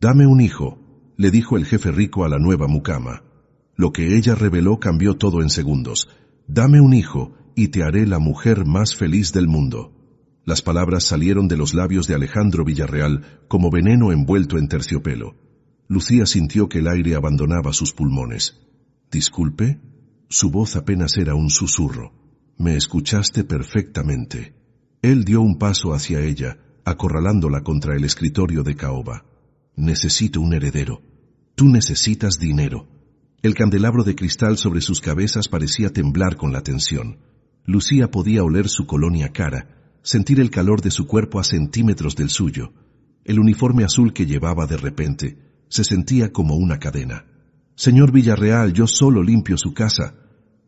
«Dame un hijo», le dijo el jefe rico a la nueva mucama. Lo que ella reveló cambió todo en segundos. «Dame un hijo y te haré la mujer más feliz del mundo». Las palabras salieron de los labios de Alejandro Villarreal como veneno envuelto en terciopelo. Lucía sintió que el aire abandonaba sus pulmones. «¿Disculpe?» Su voz apenas era un susurro. «Me escuchaste perfectamente». Él dio un paso hacia ella, acorralándola contra el escritorio de caoba. «Necesito un heredero. Tú necesitas dinero». El candelabro de cristal sobre sus cabezas parecía temblar con la tensión. Lucía podía oler su colonia cara, sentir el calor de su cuerpo a centímetros del suyo. El uniforme azul que llevaba de repente se sentía como una cadena. «Señor Villarreal, yo solo limpio su casa,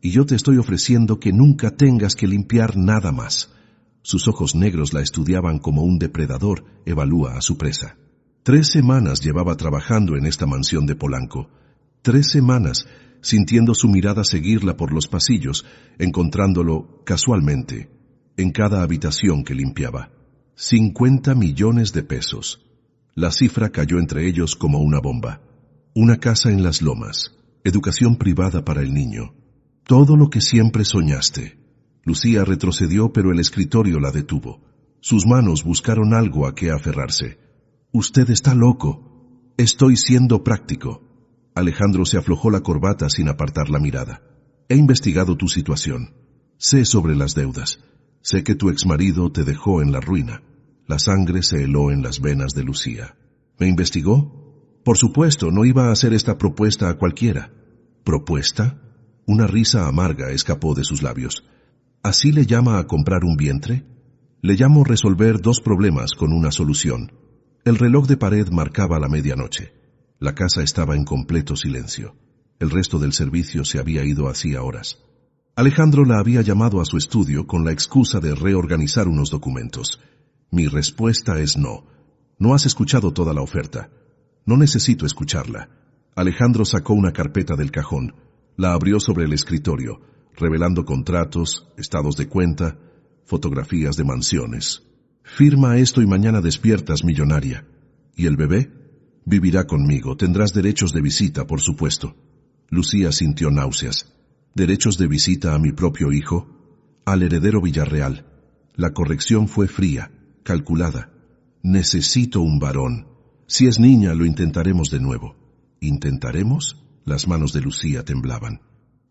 y yo te estoy ofreciendo que nunca tengas que limpiar nada más». Sus ojos negros la estudiaban como un depredador evalúa a su presa. 3 semanas llevaba trabajando en esta mansión de Polanco. 3 semanas sintiendo su mirada seguirla por los pasillos, encontrándolo casualmente en cada habitación que limpiaba. 50 millones de pesos. La cifra cayó entre ellos como una bomba. Una casa en las lomas, educación privada para el niño. Todo lo que siempre soñaste. Lucía retrocedió, pero el escritorio la detuvo. Sus manos buscaron algo a qué aferrarse. «Usted está loco. Estoy siendo práctico». Alejandro se aflojó la corbata sin apartar la mirada. «He investigado tu situación. Sé sobre las deudas. Sé que tu exmarido te dejó en la ruina». La sangre se heló en las venas de Lucía. «¿Me investigó? Por supuesto, no iba a hacer esta propuesta a cualquiera». «¿Propuesta?» Una risa amarga escapó de sus labios. ¿Así le llama a comprar un vientre? Le llamo resolver 2 problemas con una solución. El reloj de pared marcaba la medianoche. La casa estaba en completo silencio. El resto del servicio se había ido hacía horas. Alejandro la había llamado a su estudio con la excusa de reorganizar unos documentos. Mi respuesta es no. No has escuchado toda la oferta. No necesito escucharla. Alejandro sacó una carpeta del cajón. La abrió sobre el escritorio, revelando contratos, estados de cuenta, fotografías de mansiones. «Firma esto y mañana despiertas millonaria. ¿Y el bebé? Vivirá conmigo. Tendrás derechos de visita, por supuesto». Lucía sintió náuseas. «¿Derechos de visita a mi propio hijo?» «Al heredero Villarreal». La corrección fue fría, calculada. «Necesito un varón. Si es niña, lo intentaremos de nuevo». «¿Intentaremos?» Las manos de Lucía temblaban.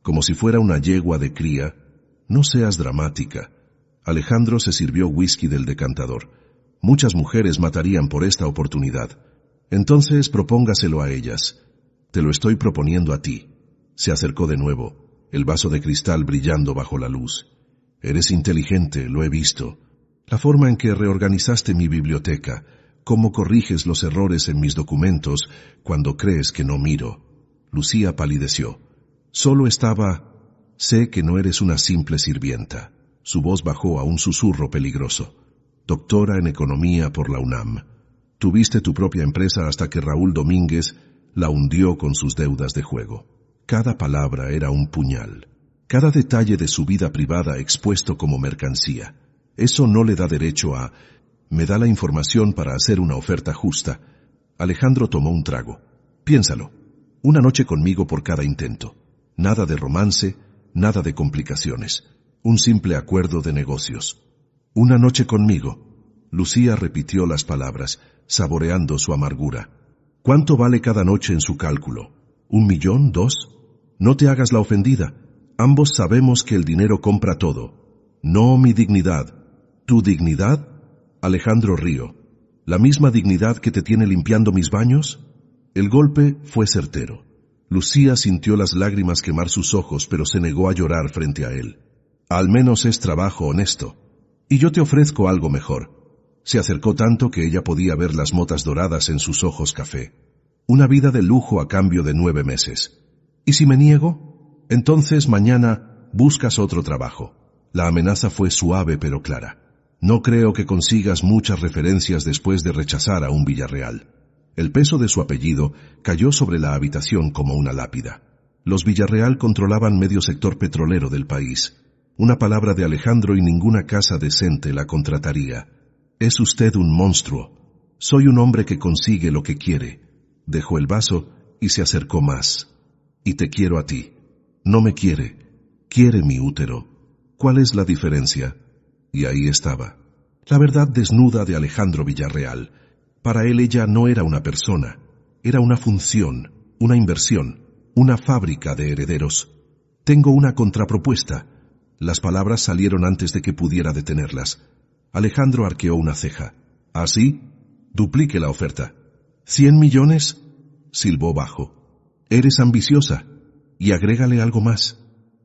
Como si fuera una yegua de cría. «No seas dramática». Alejandro se sirvió whisky del decantador. «Muchas mujeres matarían por esta oportunidad. Entonces propóngaselo a ellas. Te lo estoy proponiendo a ti». Se acercó de nuevo, el vaso de cristal brillando bajo la luz. «Eres inteligente, lo he visto. La forma en que reorganizaste mi biblioteca, cómo corriges los errores en mis documentos cuando crees que no miro». Lucía palideció. «Solo estaba... Sé que no eres una simple sirvienta». Su voz bajó a un susurro peligroso. «Doctora en economía por la UNAM. Tuviste tu propia empresa hasta que Raúl Domínguez la hundió con sus deudas de juego». Cada palabra era un puñal. Cada detalle de su vida privada expuesto como mercancía. Eso no le da derecho a... Me da la información para hacer una oferta justa. Alejandro tomó un trago. «Piénsalo. Una noche conmigo por cada intento. Nada de romance, nada de complicaciones. Un simple acuerdo de negocios». «Una noche conmigo». Lucía repitió las palabras, saboreando su amargura. «¿Cuánto vale cada noche en su cálculo? ¿1 millón? ¿2? No te hagas la ofendida. Ambos sabemos que el dinero compra todo. No mi dignidad». «¿Tu dignidad?» Alejandro rió. «¿La misma dignidad que te tiene limpiando mis baños?» El golpe fue certero. Lucía sintió las lágrimas quemar sus ojos, pero se negó a llorar frente a él. «Al menos es trabajo honesto. Y yo te ofrezco algo mejor». Se acercó tanto que ella podía ver las motas doradas en sus ojos café. «Una vida de lujo a cambio de 9 meses. ¿Y si me niego? Entonces mañana buscas otro trabajo». La amenaza fue suave pero clara. «No creo que consigas muchas referencias después de rechazar a un Villarreal». El peso de su apellido cayó sobre la habitación como una lápida. Los Villarreal controlaban medio sector petrolero del país. Una palabra de Alejandro y ninguna casa decente la contrataría. «Es usted un monstruo. Soy un hombre que consigue lo que quiere. Dejó el vaso y se acercó más. Y te quiero a ti. No me quiere. Quiere mi útero. ¿Cuál es la diferencia? Y ahí estaba. La verdad desnuda de Alejandro Villarreal. Para él ella no era una persona. Era una función, una inversión, una fábrica de herederos. Tengo una contrapropuesta. Las palabras salieron antes de que pudiera detenerlas. Alejandro arqueó una ceja. ¿Así? Duplique la oferta. ¿100 millones? Silbó bajo. Eres ambiciosa. Y agrégale algo más.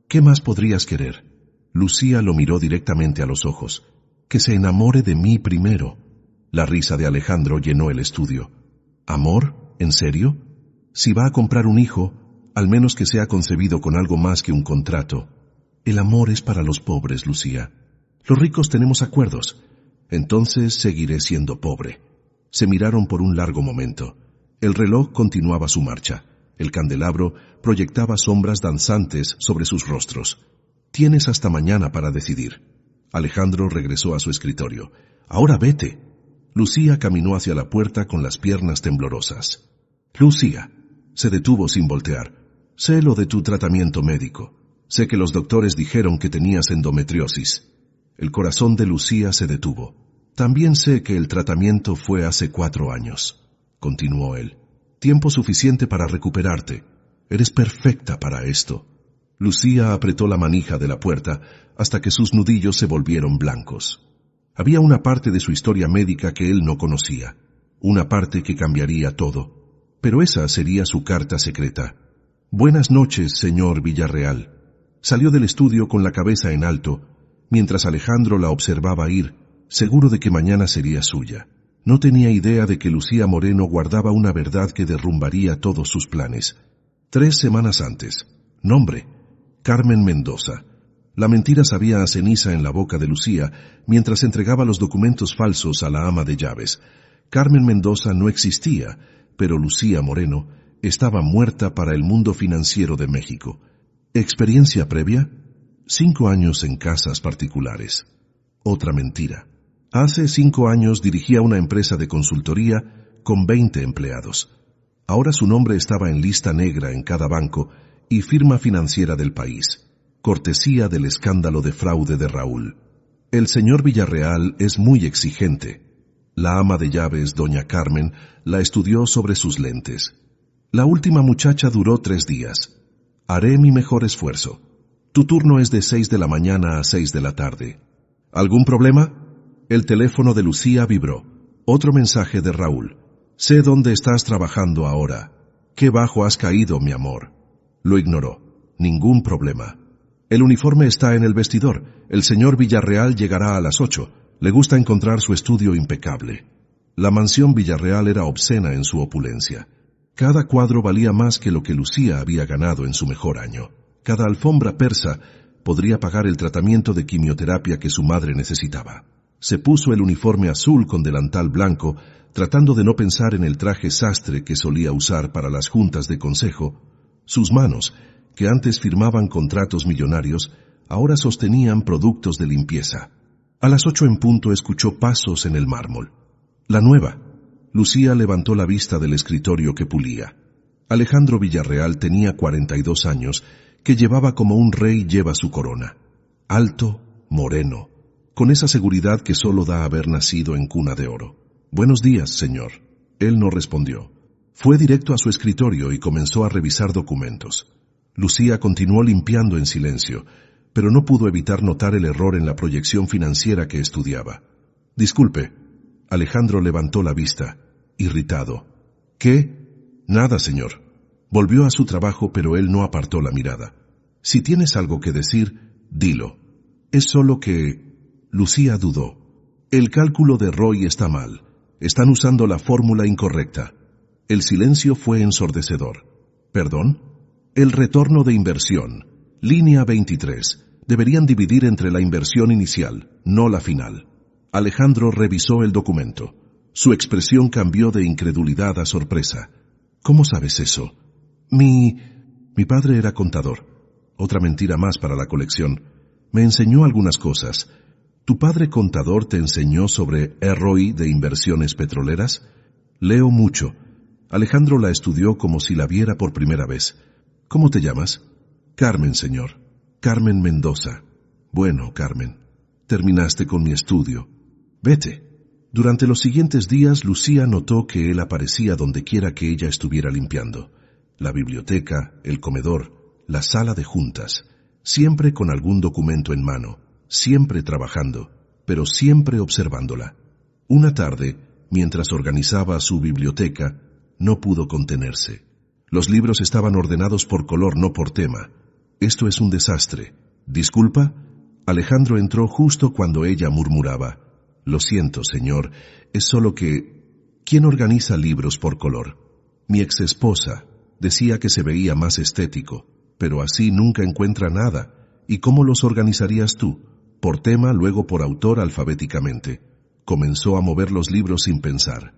¿Qué más podrías querer? Lucía lo miró directamente a los ojos. Que se enamore de mí primero. La risa de Alejandro llenó el estudio. ¿Amor? ¿En serio? Si va a comprar un hijo, al menos que sea concebido con algo más que un contrato. El amor es para los pobres, Lucía. Los ricos tenemos acuerdos. Entonces seguiré siendo pobre. Se miraron por un largo momento. El reloj continuaba su marcha. El candelabro proyectaba sombras danzantes sobre sus rostros. Tienes hasta mañana para decidir. Alejandro regresó a su escritorio. Ahora vete. Lucía caminó hacia la puerta con las piernas temblorosas. Lucía. Se detuvo sin voltear. Sé lo de tu tratamiento médico. Sé que los doctores dijeron que tenías endometriosis. El corazón de Lucía se detuvo. También sé que el tratamiento fue hace 4 años. Continuó él. Tiempo suficiente para recuperarte. Eres perfecta para esto. Lucía apretó la manija de la puerta hasta que sus nudillos se volvieron blancos. Había una parte de su historia médica que él no conocía. Una parte que cambiaría todo. Pero esa sería su carta secreta. Buenas noches, señor Villarreal. Salió del estudio con la cabeza en alto, mientras Alejandro la observaba ir, seguro de que mañana sería suya. No tenía idea de que Lucía Moreno guardaba una verdad que derrumbaría todos sus planes. 3 semanas antes. Nombre: Carmen Mendoza. La mentira sabía a ceniza en la boca de Lucía mientras entregaba los documentos falsos a la ama de llaves. Carmen Mendoza no existía, pero Lucía Moreno estaba muerta para el mundo financiero de México. ¿Experiencia previa? 5 años en casas particulares. Otra mentira. Hace 5 años dirigía una empresa de consultoría con 20 empleados. Ahora su nombre estaba en lista negra en cada banco y firma financiera del país, cortesía del escándalo de fraude de Raúl. El señor Villarreal es muy exigente. La ama de llaves, doña Carmen, la estudió sobre sus lentes. La última muchacha duró 3 días. Haré mi mejor esfuerzo. Tu turno es de 6 de la mañana a 6 de la tarde. ¿Algún problema? El teléfono de Lucía vibró. Otro mensaje de Raúl. Sé dónde estás trabajando ahora. Qué bajo has caído, mi amor. Lo ignoró. Ningún problema. El uniforme está en el vestidor. El señor Villarreal llegará a las 8. Le gusta encontrar su estudio impecable. La mansión Villarreal era obscena en su opulencia. Cada cuadro valía más que lo que Lucía había ganado en su mejor año. Cada alfombra persa podría pagar el tratamiento de quimioterapia que su madre necesitaba. Se puso el uniforme azul con delantal blanco, tratando de no pensar en el traje sastre que solía usar para las juntas de consejo. Sus manos, que antes firmaban contratos millonarios, ahora sostenían productos de limpieza. A las 8 en punto escuchó pasos en el mármol. La nueva. Lucía levantó la vista del escritorio que pulía. Alejandro Villarreal tenía 42 años, que llevaba como un rey lleva su corona. Alto, moreno, con esa seguridad que solo da haber nacido en cuna de oro. Buenos días, señor. Él no respondió. Fue directo a su escritorio y comenzó a revisar documentos. Lucía continuó limpiando en silencio, pero no pudo evitar notar el error en la proyección financiera que estudiaba. Disculpe. Alejandro levantó la vista, irritado. ¿Qué? Nada, señor. Volvió a su trabajo, pero él no apartó la mirada. Si tienes algo que decir, dilo. Es solo que... Lucía dudó. El cálculo de Roy está mal. Están usando la fórmula incorrecta. El silencio fue ensordecedor. ¿Perdón? El retorno de inversión. Línea 23. Deberían dividir entre la inversión inicial, no la final. Alejandro revisó el documento. Su expresión cambió de incredulidad a sorpresa. ¿Cómo sabes eso? Mi padre era contador. Otra mentira más para la colección. Me enseñó algunas cosas. ¿Tu padre contador te enseñó sobre ROI de inversiones petroleras? Leo mucho. Alejandro la estudió como si la viera por primera vez. ¿Cómo te llamas? Carmen, señor. Carmen Mendoza. Bueno, Carmen, terminaste con mi estudio. Vete. Durante los siguientes días, Lucía notó que él aparecía donde quiera que ella estuviera limpiando. La biblioteca, el comedor, la sala de juntas, siempre con algún documento en mano, siempre trabajando, pero siempre observándola. Una tarde, mientras organizaba su biblioteca, no pudo contenerse. Los libros estaban ordenados por color, no por tema. Esto es un desastre. ¿Disculpa? Alejandro entró justo cuando ella murmuraba. Lo siento, señor, es solo que... ¿Quién organiza libros por color? Mi exesposa decía que se veía más estético, pero así nunca encuentra nada. ¿Y cómo los organizarías tú? Por tema, luego por autor alfabéticamente. Comenzó a mover los libros sin pensar.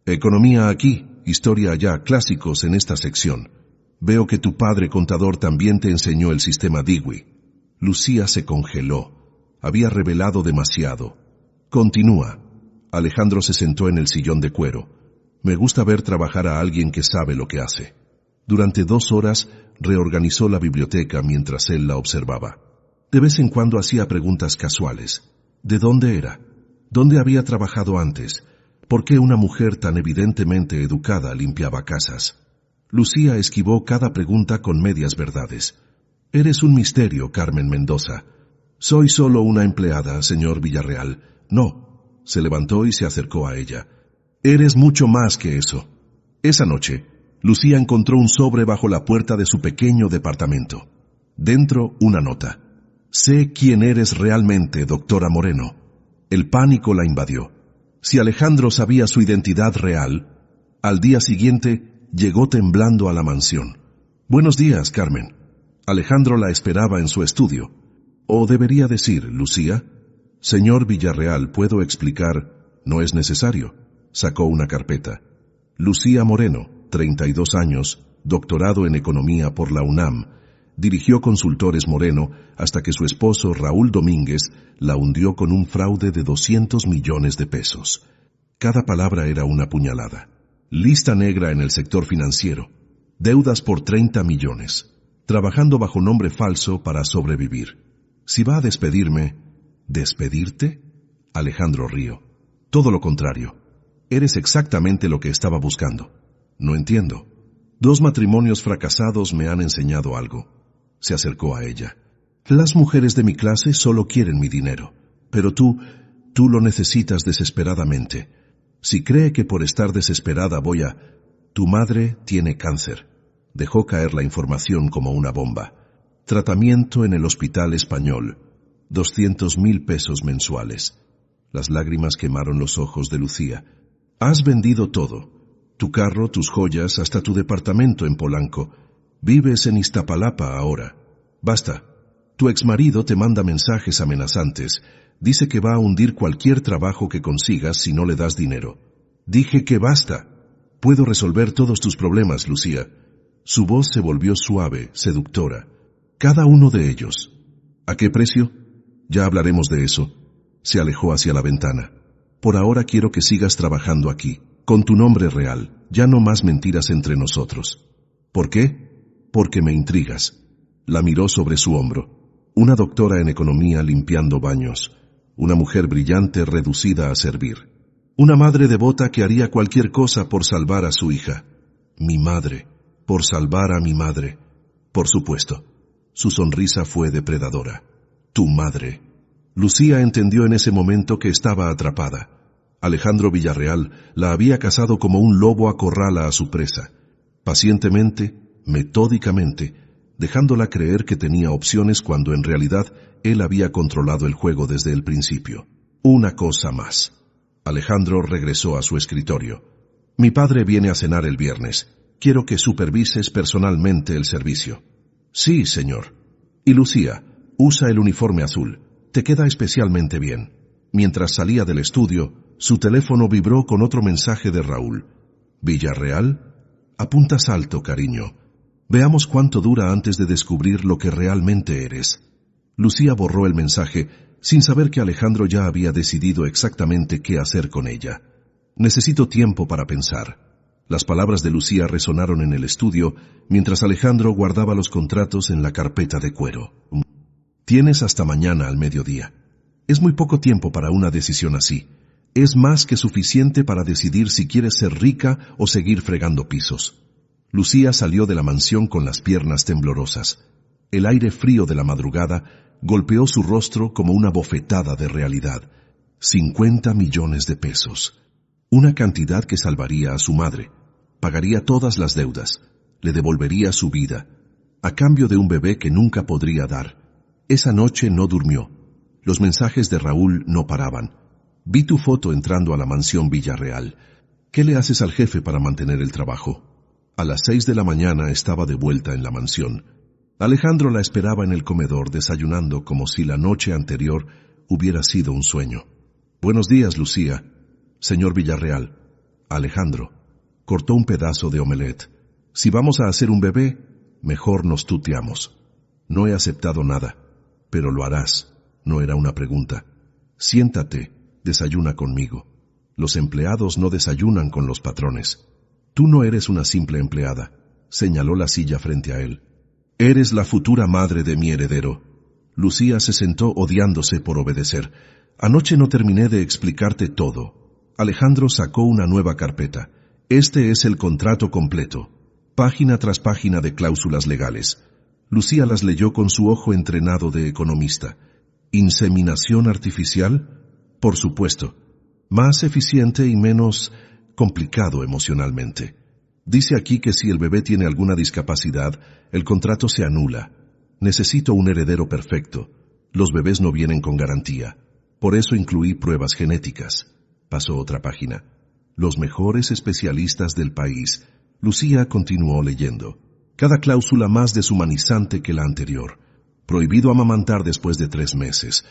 Economía aquí, historia allá, clásicos en esta sección. Veo que tu padre contador también te enseñó el sistema Dewey. Lucía se congeló. Había revelado demasiado. Continúa. Alejandro se sentó en el sillón de cuero. Me gusta ver trabajar a alguien que sabe lo que hace. Durante 2 horas reorganizó la biblioteca mientras él la observaba. De vez en cuando hacía preguntas casuales. ¿De dónde era? ¿Dónde había trabajado antes? ¿Por qué una mujer tan evidentemente educada limpiaba casas? Lucía esquivó cada pregunta con medias verdades. Eres un misterio, Carmen Mendoza. Soy solo una empleada, señor Villarreal. No. Se levantó y se acercó a ella. Eres mucho más que eso. Esa noche, Lucía encontró un sobre bajo la puerta de su pequeño departamento. Dentro, una nota. Sé quién eres realmente, doctora Moreno. El pánico la invadió. Si Alejandro sabía su identidad real, al día siguiente llegó temblando a la mansión. Buenos días, Carmen. Alejandro la esperaba en su estudio. O debería decir, Lucía. Señor Villarreal, ¿puedo explicar? No es necesario. Sacó una carpeta. Lucía Moreno, 32 años, doctorado en Economía por la UNAM. Dirigió Consultores Moreno hasta que su esposo Raúl Domínguez la hundió con un fraude de 200 millones de pesos. Cada palabra era una puñalada. Lista negra en el sector financiero. Deudas por 30 millones. Trabajando bajo nombre falso para sobrevivir. Si va a despedirme... ¿Despedirte? Alejandro rió. Todo lo contrario. Eres exactamente lo que estaba buscando. No entiendo. 2 matrimonios fracasados me han enseñado algo. Se acercó a ella. Las mujeres de mi clase solo quieren mi dinero. Pero tú lo necesitas desesperadamente. Si cree que por estar desesperada voy a... Tu madre tiene cáncer. Dejó caer la información como una bomba. Tratamiento en el Hospital Español. 200.000 pesos mensuales. Las lágrimas quemaron los ojos de Lucía. Has vendido todo. Tu carro, tus joyas, hasta tu departamento en Polanco. Vives en Iztapalapa ahora. Basta. Tu exmarido te manda mensajes amenazantes. Dice que va a hundir cualquier trabajo que consigas si no le das dinero. Dije que basta. Puedo resolver todos tus problemas, Lucía. Su voz se volvió suave, seductora. Cada uno de ellos. ¿A qué precio? Ya hablaremos de eso. Se alejó hacia la ventana. Por ahora quiero que sigas trabajando aquí, con tu nombre real, ya no más mentiras entre nosotros. ¿Por qué? Porque me intrigas. La miró sobre su hombro. Una doctora en economía limpiando baños. Una mujer brillante reducida a servir. Una madre devota que haría cualquier cosa por salvar a su hija. Mi madre, por salvar a mi madre. Por supuesto. Su sonrisa fue depredadora. Tu madre. Lucía entendió en ese momento que estaba atrapada. Alejandro Villarreal la había cazado como un lobo acorrala a su presa. Pacientemente, metódicamente, dejándola creer que tenía opciones cuando en realidad él había controlado el juego desde el principio. Una cosa más. Alejandro regresó a su escritorio. Mi padre viene a cenar el viernes. Quiero que supervises personalmente el servicio. Sí, señor. Y Lucía, usa el uniforme azul. Te queda especialmente bien. Mientras salía del estudio, su teléfono vibró con otro mensaje de Raúl. ¿Villarreal? Apuntas alto, cariño. Veamos cuánto dura antes de descubrir lo que realmente eres. Lucía borró el mensaje, sin saber que Alejandro ya había decidido exactamente qué hacer con ella. Necesito tiempo para pensar. Las palabras de Lucía resonaron en el estudio mientras Alejandro guardaba los contratos en la carpeta de cuero. Tienes hasta mañana al mediodía. Es muy poco tiempo para una decisión así. Es más que suficiente para decidir si quieres ser rica o seguir fregando pisos. Lucía salió de la mansión con las piernas temblorosas. El aire frío de la madrugada golpeó su rostro como una bofetada de realidad. 50 millones de pesos. Una cantidad que salvaría a su madre. Pagaría todas las deudas. Le devolvería su vida. A cambio de un bebé que nunca podría dar. Esa noche no durmió. Los mensajes de Raúl no paraban. Vi tu foto entrando a la mansión Villarreal. ¿Qué le haces al jefe para mantener el trabajo? A las 6 de la mañana estaba de vuelta en la mansión. Alejandro la esperaba en el comedor desayunando como si la noche anterior hubiera sido un sueño. Buenos días, Lucía. Señor Villarreal. Alejandro. Cortó un pedazo de omelette. Si vamos a hacer un bebé, mejor nos tuteamos. No he aceptado nada, pero lo harás. No era una pregunta. Siéntate, desayuna conmigo. Los empleados no desayunan con los patrones. Tú no eres una simple empleada, señaló la silla frente a él. Eres la futura madre de mi heredero. Lucía se sentó odiándose por obedecer. Anoche no terminé de explicarte todo. Alejandro sacó una nueva carpeta. Este es el contrato completo. Página tras página de cláusulas legales. Lucía las leyó con su ojo entrenado de economista. ¿Inseminación artificial? Por supuesto. Más eficiente y menos complicado emocionalmente. Dice aquí que si el bebé tiene alguna discapacidad, el contrato se anula. Necesito un heredero perfecto. Los bebés no vienen con garantía. Por eso incluí pruebas genéticas. Pasó otra página. Los mejores especialistas del país. Lucía continuó leyendo. Cada cláusula más deshumanizante que la anterior. Prohibido amamantar después de 3 meses.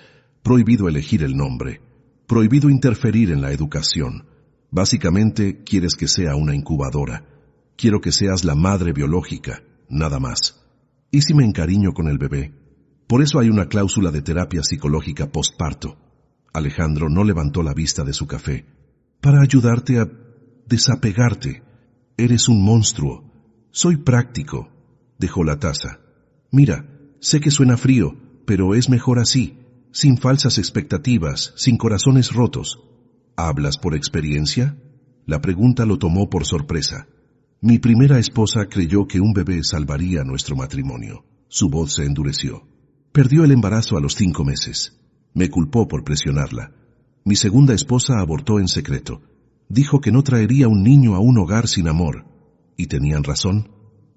Prohibido elegir el nombre. Prohibido interferir en la educación. Básicamente, quieres que sea una incubadora. Quiero que seas la madre biológica, nada más. ¿Y si me encariño con el bebé? Por eso hay una cláusula de terapia psicológica postparto. Alejandro no levantó la vista de su café. Para ayudarte a desapegarte. Eres un monstruo. Soy práctico. Dejó la taza. Mira, sé que suena frío, pero es mejor así, sin falsas expectativas, sin corazones rotos. ¿Hablas por experiencia? La pregunta lo tomó por sorpresa. Mi primera esposa creyó que un bebé salvaría nuestro matrimonio. Su voz se endureció. Perdió el embarazo a los 5 meses. Me culpó por presionarla. Mi segunda esposa abortó en secreto. Dijo que no traería un niño a un hogar sin amor. Y tenían razón.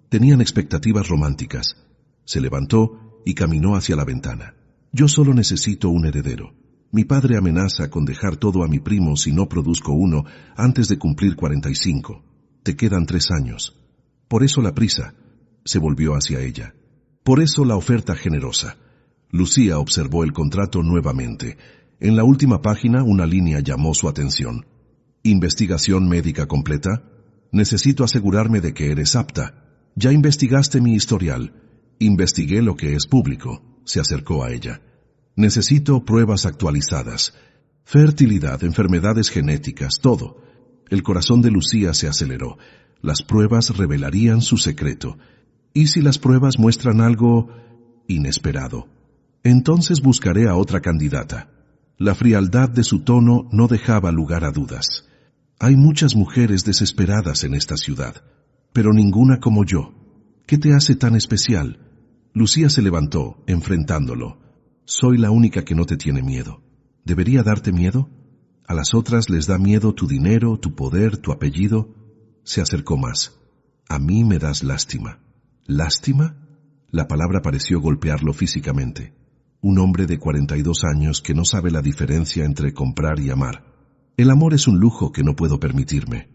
Tenían expectativas románticas. Se levantó y caminó hacia la ventana. Yo solo necesito un heredero. Mi padre amenaza con dejar todo a mi primo si no produzco uno antes de cumplir 45. Te quedan 3 años. Por eso la prisa. Se volvió hacia ella. Por eso la oferta generosa. Lucía observó el contrato nuevamente. En la última página una línea llamó su atención. ¿Investigación médica completa? Necesito asegurarme de que eres apta. Ya investigaste mi historial. Investigué lo que es público. Se acercó a ella. Necesito pruebas actualizadas. Fertilidad, enfermedades genéticas, todo. El corazón de Lucía se aceleró. Las pruebas revelarían su secreto. ¿Y si las pruebas muestran algo inesperado? Entonces buscaré a otra candidata. La frialdad de su tono no dejaba lugar a dudas. Hay muchas mujeres desesperadas en esta ciudad, pero ninguna como yo. ¿Qué te hace tan especial? Lucía se levantó, enfrentándolo. Soy la única que no te tiene miedo. ¿Debería darte miedo? A las otras les da miedo tu dinero, tu poder, tu apellido. Se acercó más. A mí me das lástima. ¿Lástima? La palabra pareció golpearlo físicamente. Un hombre de 42 años que no sabe la diferencia entre comprar y amar. El amor es un lujo que no puedo permitirme.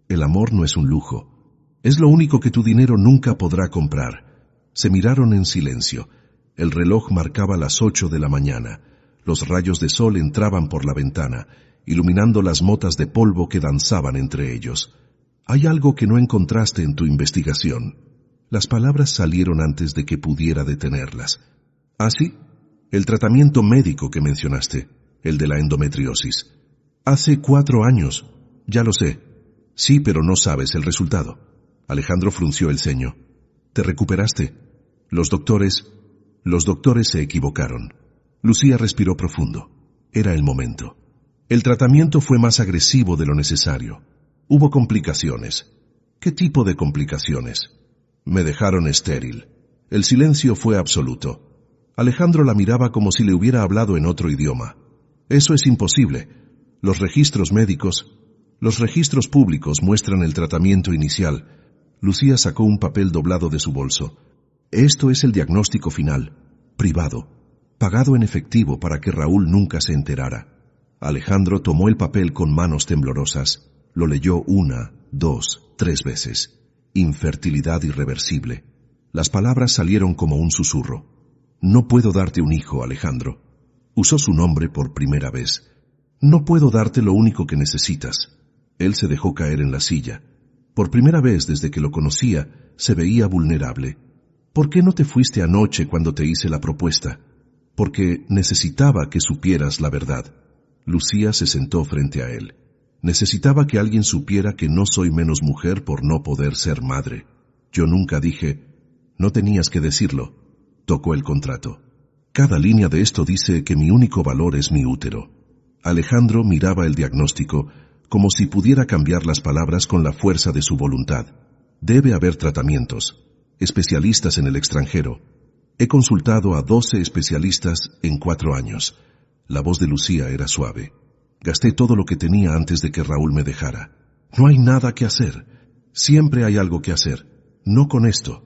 El amor no es un lujo. Es lo único que tu dinero nunca podrá comprar. Se miraron en silencio. El reloj marcaba las 8 de la mañana. Los rayos de sol entraban por la ventana, iluminando las motas de polvo que danzaban entre ellos. Hay algo que no encontraste en tu investigación. Las palabras salieron antes de que pudiera detenerlas. ¿Ah, sí? El tratamiento médico que mencionaste, el de la endometriosis. Hace 4 años, ya lo sé. Sí, pero no sabes el resultado. Alejandro frunció el ceño. ¿Te recuperaste? Los doctores se equivocaron. Lucía respiró profundo. Era el momento. El tratamiento fue más agresivo de lo necesario. Hubo complicaciones. ¿Qué tipo de complicaciones? Me dejaron estéril. El silencio fue absoluto. Alejandro la miraba como si le hubiera hablado en otro idioma. Eso es imposible. Los registros públicos muestran el tratamiento inicial. Lucía sacó un papel doblado de su bolso. Esto es el diagnóstico final, privado, pagado en efectivo para que Raúl nunca se enterara. Alejandro tomó el papel con manos temblorosas. Lo leyó 1, 2, 3 veces. Infertilidad irreversible. Las palabras salieron como un susurro. No puedo darte un hijo, Alejandro. Usó su nombre por primera vez. No puedo darte lo único que necesitas. Él se dejó caer en la silla. Por primera vez desde que lo conocía, se veía vulnerable. ¿Por qué no te fuiste anoche cuando te hice la propuesta? Porque necesitaba que supieras la verdad. Lucía se sentó frente a él. Necesitaba que alguien supiera que no soy menos mujer por no poder ser madre. Yo nunca dije, no tenías que decirlo. Tocó el contrato. Cada línea de esto dice que mi único valor es mi útero. Alejandro miraba el diagnóstico como si pudiera cambiar las palabras con la fuerza de su voluntad. Debe haber tratamientos. Especialistas en el extranjero. He consultado a 12 especialistas en 4 años. La voz de Lucía era suave. Gasté todo lo que tenía antes de que Raúl me dejara. No hay nada que hacer. Siempre hay algo que hacer. No con esto.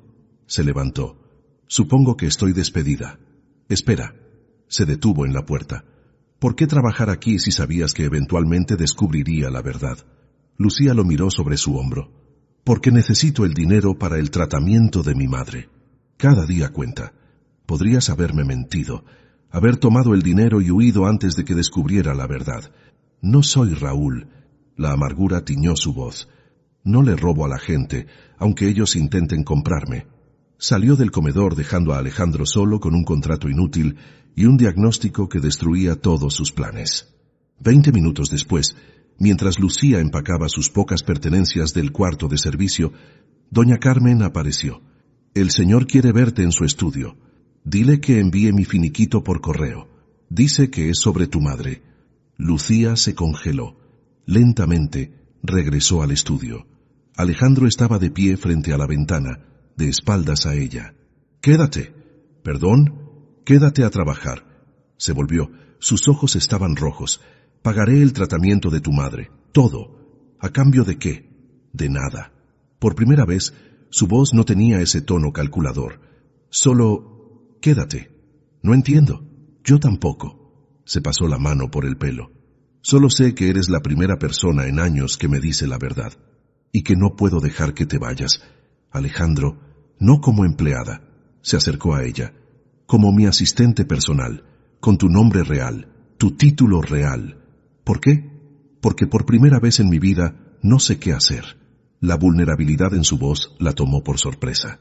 Se levantó. Supongo que estoy despedida. Espera. Se detuvo en la puerta. ¿Por qué trabajar aquí si sabías que eventualmente descubriría la verdad? Lucía lo miró sobre su hombro. Porque necesito el dinero para el tratamiento de mi madre. Cada día cuenta. Podrías haberme mentido, haber tomado el dinero y huido antes de que descubriera la verdad. No soy Raúl. La amargura tiñó su voz. No le robo a la gente, aunque ellos intenten comprarme. Salió del comedor dejando a Alejandro solo con un contrato inútil y un diagnóstico que destruía todos sus planes. 20 minutos después, mientras Lucía empacaba sus pocas pertenencias del cuarto de servicio, doña Carmen apareció. El señor quiere verte en su estudio. Dile que envíe mi finiquito por correo. Dice que es sobre tu madre. Lucía se congeló. Lentamente regresó al estudio. Alejandro estaba de pie frente a la ventana, de espaldas a ella. Quédate. ¿Perdón? Quédate a trabajar. Se volvió. Sus ojos estaban rojos. Pagaré el tratamiento de tu madre. Todo. ¿A cambio de qué? De nada. Por primera vez, su voz no tenía ese tono calculador. Solo, quédate. No entiendo. Yo tampoco. Se pasó la mano por el pelo. Solo sé que eres la primera persona en años que me dice la verdad. Y que no puedo dejar que te vayas. Alejandro, no como empleada. Se acercó a ella. Como mi asistente personal. Con tu nombre real. Tu título real. ¿Por qué? Porque por primera vez en mi vida no sé qué hacer. La vulnerabilidad en su voz la tomó por sorpresa.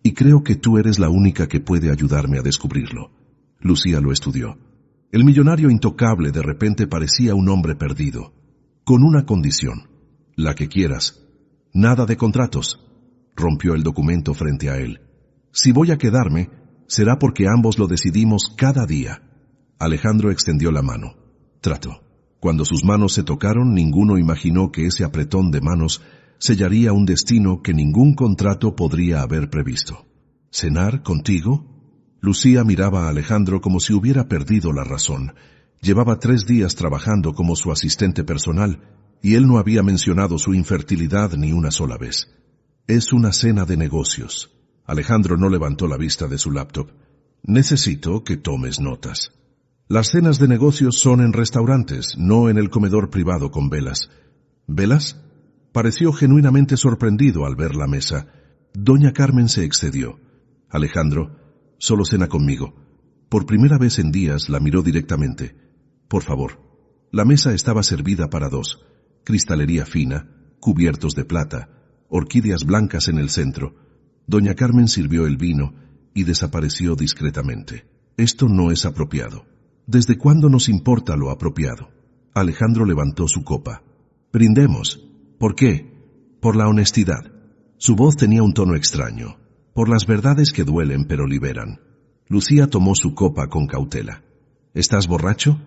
Y creo que tú eres la única que puede ayudarme a descubrirlo. Lucía lo estudió. El millonario intocable de repente parecía un hombre perdido. Con una condición. La que quieras. Nada de contratos. Rompió el documento frente a él. Si voy a quedarme, será porque ambos lo decidimos cada día. Alejandro extendió la mano. Trato. Cuando sus manos se tocaron, ninguno imaginó que ese apretón de manos sellaría un destino que ningún contrato podría haber previsto. ¿Cenar contigo? Lucía miraba a Alejandro como si hubiera perdido la razón. Llevaba 3 días trabajando como su asistente personal y él no había mencionado su infertilidad ni una sola vez. Es una cena de negocios. Alejandro no levantó la vista de su laptop. Necesito que tomes notas. Las cenas de negocios son en restaurantes, no en el comedor privado con velas. ¿Velas? Pareció genuinamente sorprendido al ver la mesa. Doña Carmen se excedió. Alejandro, solo cena conmigo. Por primera vez en días la miró directamente. Por favor. La mesa estaba servida para 2. Cristalería fina, cubiertos de plata, orquídeas blancas en el centro. Doña Carmen sirvió el vino y desapareció discretamente. Esto no es apropiado. ¿Desde cuándo nos importa lo apropiado? Alejandro levantó su copa. Brindemos. ¿Por qué? Por la honestidad. Su voz tenía un tono extraño. Por las verdades que duelen pero liberan. Lucía tomó su copa con cautela. ¿Estás borracho?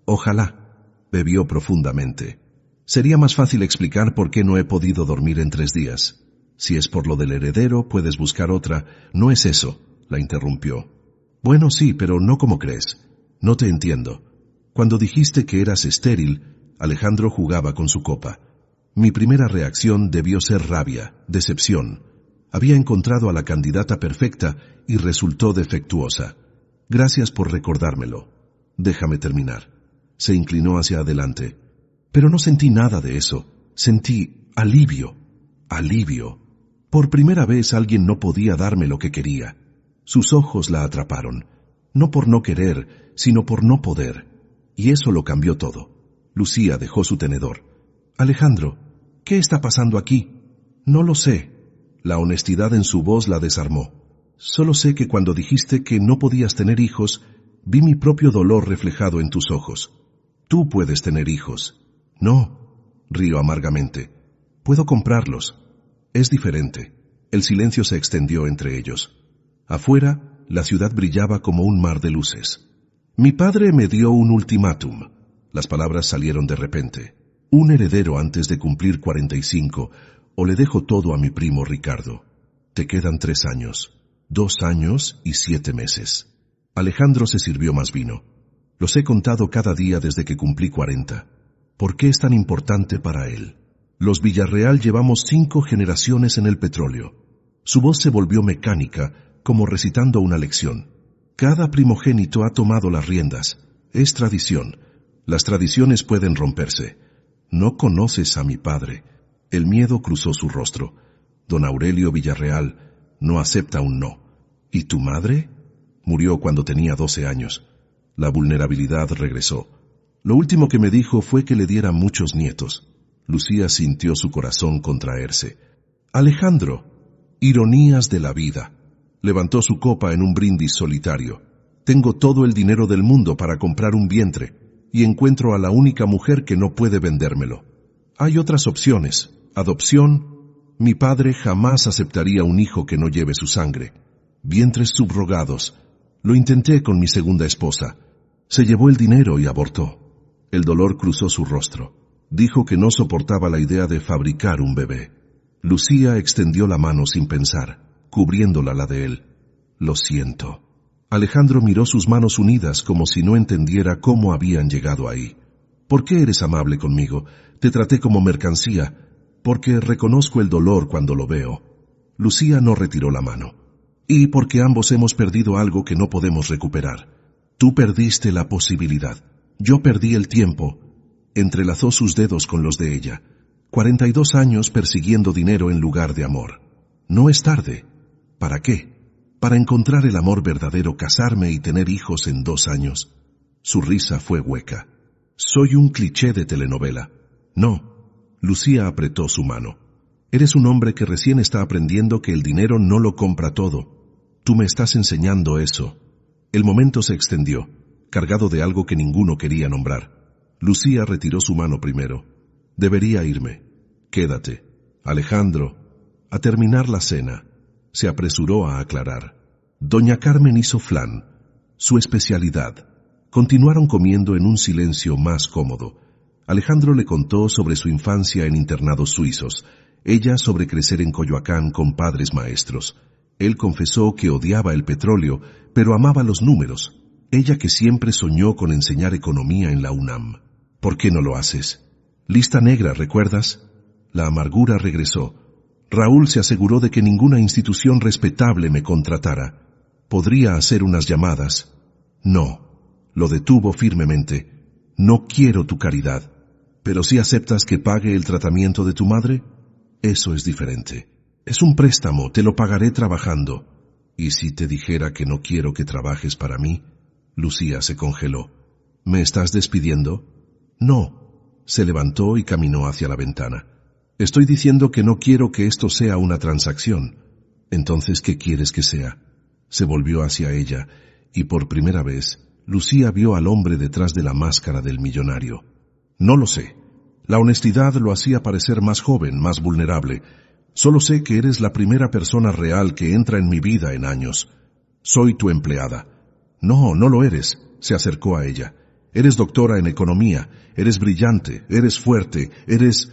Ojalá. Bebió profundamente. Sería más fácil explicar por qué no he podido dormir en 3 días. Si es por lo del heredero, puedes buscar otra. No es eso, la interrumpió. Bueno, sí, pero no como crees. No te entiendo. Cuando dijiste que eras estéril, Alejandro jugaba con su copa. Mi primera reacción debió ser rabia, decepción. Había encontrado a la candidata perfecta y resultó defectuosa. Gracias por recordármelo. Déjame terminar. Se inclinó hacia adelante. Pero no sentí nada de eso. Sentí alivio. Alivio. Por primera vez alguien no podía darme lo que quería. Sus ojos la atraparon. No por no querer, sino por no poder. Y eso lo cambió todo. Lucía dejó su tenedor. Alejandro, ¿qué está pasando aquí? No lo sé. La honestidad en su voz la desarmó. Solo sé que cuando dijiste que no podías tener hijos, vi mi propio dolor reflejado en tus ojos. Tú puedes tener hijos. No, rió amargamente. Puedo comprarlos. Es diferente. El silencio se extendió entre ellos. Afuera, la ciudad brillaba como un mar de luces. Mi padre me dio un ultimátum. Las palabras salieron de repente. Un heredero antes de cumplir 45, o le dejo todo a mi primo Ricardo. Te quedan 3 años, 2 años y 7 meses. Alejandro se sirvió más vino. Los he contado cada día desde que cumplí 40. ¿Por qué es tan importante para él? Los Villarreal llevamos 5 generaciones en el petróleo. Su voz se volvió mecánica, como recitando una lección. Cada primogénito ha tomado las riendas. Es tradición. Las tradiciones pueden romperse. No conoces a mi padre. El miedo cruzó su rostro. Don Aurelio Villarreal no acepta un no. ¿Y tu madre? Murió cuando tenía 12 años. La vulnerabilidad regresó. Lo último que me dijo fue que le diera muchos nietos. Lucía sintió su corazón contraerse. Alejandro, ironías de la vida. Levantó su copa en un brindis solitario. Tengo todo el dinero del mundo para comprar un vientre, y encuentro a la única mujer que no puede vendérmelo. Hay otras opciones. Adopción. Mi padre jamás aceptaría un hijo que no lleve su sangre. Vientres subrogados. Lo intenté con mi segunda esposa. Se llevó el dinero y abortó. El dolor cruzó su rostro. Dijo que no soportaba la idea de fabricar un bebé. Lucía extendió la mano sin pensar, cubriéndola la de él. Lo siento. Alejandro miró sus manos unidas como si no entendiera cómo habían llegado ahí. ¿Por qué eres amable conmigo? Te traté como mercancía, porque reconozco el dolor cuando lo veo. Lucía no retiró la mano. Y porque ambos hemos perdido algo que no podemos recuperar. Tú perdiste la posibilidad. Yo perdí el tiempo. Entrelazó sus dedos con los de ella. 42 años persiguiendo dinero en lugar de amor. No es tarde. ¿Para qué? Para encontrar el amor verdadero, casarme y tener hijos en 2 años. Su risa fue hueca. Soy un cliché de telenovela. No. Lucía apretó su mano. Eres un hombre que recién está aprendiendo que el dinero no lo compra todo. Tú me estás enseñando eso. El momento se extendió, cargado de algo que ninguno quería nombrar. Lucía retiró su mano primero. Debería irme. Quédate. Alejandro. A terminar la cena. Se apresuró a aclarar. Doña Carmen hizo flan, su especialidad. Continuaron comiendo en un silencio más cómodo. Alejandro le contó sobre su infancia en internados suizos, ella sobre crecer en Coyoacán con padres maestros. Él confesó que odiaba el petróleo, pero amaba los números. Ella que siempre soñó con enseñar economía en la UNAM. ¿Por qué no lo haces? Lista negra, ¿recuerdas? La amargura regresó. Raúl se aseguró de que ninguna institución respetable me contratara. Podría hacer unas llamadas. No. Lo detuvo firmemente. No quiero tu caridad. ¿Pero si aceptas que pague el tratamiento de tu madre? Eso es diferente. Es un préstamo, te lo pagaré trabajando. ¿Y si te dijera que no quiero que trabajes para mí? Lucía se congeló. ¿Me estás despidiendo? No. Se levantó y caminó hacia la ventana. Estoy diciendo que no quiero que esto sea una transacción. Entonces, ¿qué quieres que sea? Se volvió hacia ella, y por primera vez, Lucía vio al hombre detrás de la máscara del millonario. No lo sé. La honestidad lo hacía parecer más joven, más vulnerable. Solo sé que eres la primera persona real que entra en mi vida en años. Soy tu empleada. No, no lo eres, se acercó a ella. Eres doctora en economía, eres brillante, eres fuerte, eres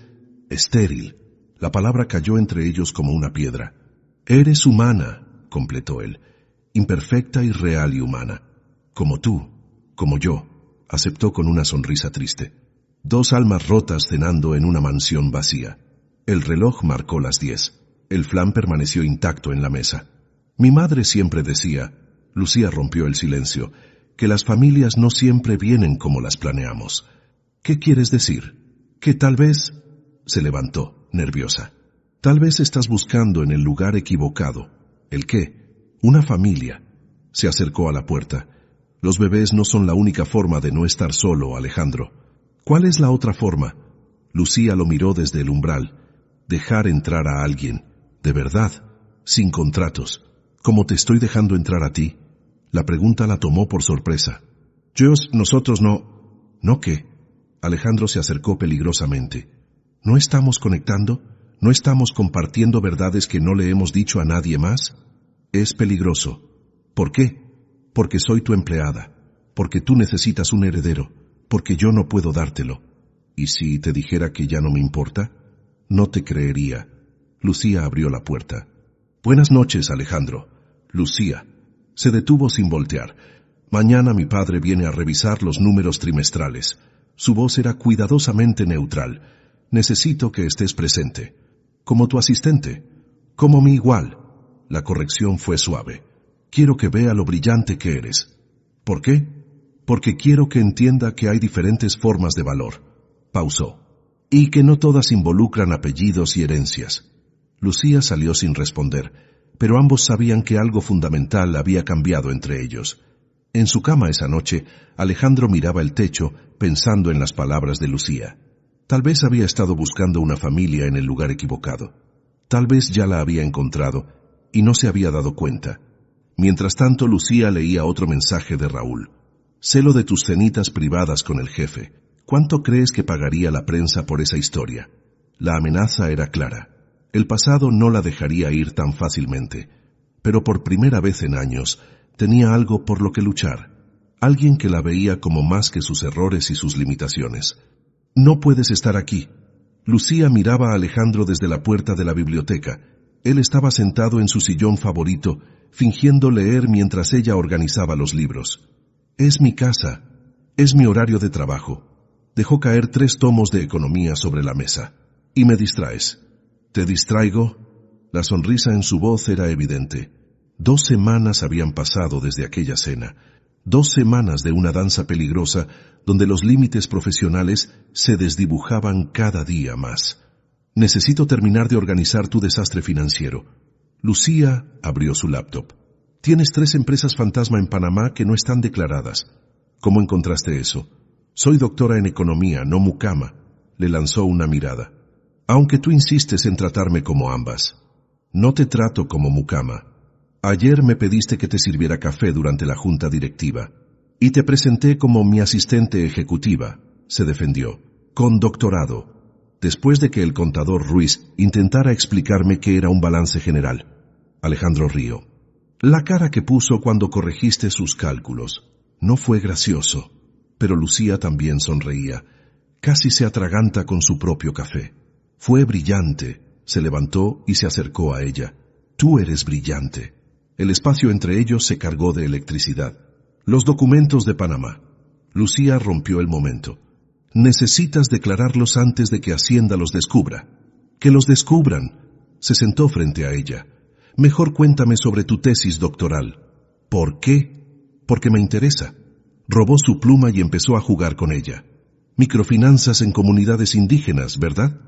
estéril. La palabra cayó entre ellos como una piedra. Eres humana, completó él. Imperfecta y real y humana. Como tú, como yo, aceptó con una sonrisa triste. Dos almas rotas cenando en una mansión vacía. El reloj marcó las 10. El flan permaneció intacto en la mesa. Mi madre siempre decía, Lucía rompió el silencio, que las familias no siempre vienen como las planeamos. ¿Qué quieres decir? Que tal vez... Se levantó, nerviosa. Tal vez estás buscando en el lugar equivocado. ¿El qué? Una familia. Se acercó a la puerta. Los bebés no son la única forma de no estar solo, Alejandro. ¿Cuál es la otra forma? Lucía lo miró desde el umbral. Dejar entrar a alguien, de verdad, sin contratos, como te estoy dejando entrar a ti. La pregunta la tomó por sorpresa. Nosotros no... ¿No qué? Alejandro se acercó peligrosamente. ¿No estamos conectando? ¿No estamos compartiendo verdades que no le hemos dicho a nadie más? Es peligroso. ¿Por qué? Porque soy tu empleada, porque tú necesitas un heredero, porque yo no puedo dártelo. ¿Y si te dijera que ya no me importa? No te creería. Lucía abrió la puerta. Buenas noches, Alejandro. Lucía. Se detuvo sin voltear. Mañana mi padre viene a revisar los números trimestrales. Su voz era cuidadosamente neutral. Necesito que estés presente. Como tu asistente. Como mi igual. La corrección fue suave. Quiero que vea lo brillante que eres. ¿Por qué? Porque quiero que entienda que hay diferentes formas de valor. Pausó. Y que no todas involucran apellidos y herencias. Lucía salió sin responder, pero ambos sabían que algo fundamental había cambiado entre ellos. En su cama esa noche, Alejandro miraba el techo, pensando en las palabras de Lucía. Tal vez había estado buscando una familia en el lugar equivocado. Tal vez ya la había encontrado, y no se había dado cuenta. Mientras tanto, Lucía leía otro mensaje de Raúl. Sé lo de tus cenitas privadas con el jefe. ¿Cuánto crees que pagaría la prensa por esa historia? La amenaza era clara. El pasado no la dejaría ir tan fácilmente. Pero por primera vez en años, tenía algo por lo que luchar. Alguien que la veía como más que sus errores y sus limitaciones. No puedes estar aquí. Lucía miraba a Alejandro desde la puerta de la biblioteca. Él estaba sentado en su sillón favorito, fingiendo leer mientras ella organizaba los libros. Es mi casa. Es mi horario de trabajo. Dejó caer 3 tomos de economía sobre la mesa. Y me distraes. ¿Te distraigo? La sonrisa en su voz era evidente. 2 semanas habían pasado desde aquella cena. 2 semanas de una danza peligrosa donde los límites profesionales se desdibujaban cada día más. Necesito terminar de organizar tu desastre financiero. Lucía abrió su laptop. Tienes 3 empresas fantasma en Panamá que no están declaradas. ¿Cómo encontraste eso? Soy doctora en economía, no mucama. Le lanzó una mirada. Aunque tú insistes en tratarme como ambas. No te trato como mucama. Ayer me pediste que te sirviera café durante la junta directiva. Y te presenté como mi asistente ejecutiva, se defendió, con doctorado, después de que el contador Ruiz intentara explicarme qué era un balance general. Alejandro rió. La cara que puso cuando corregiste sus cálculos. No fue gracioso. Pero Lucía también sonreía. Casi se atraganta con su propio café. Fue brillante. Se levantó y se acercó a ella. Tú eres brillante. El espacio entre ellos se cargó de electricidad. Los documentos de Panamá. Lucía rompió el momento. Necesitas declararlos antes de que Hacienda los descubra. Que los descubran. Se sentó frente a ella. Mejor cuéntame sobre tu tesis doctoral. ¿Por qué? Porque me interesa. Robó su pluma y empezó a jugar con ella. Microfinanzas en comunidades indígenas, ¿verdad?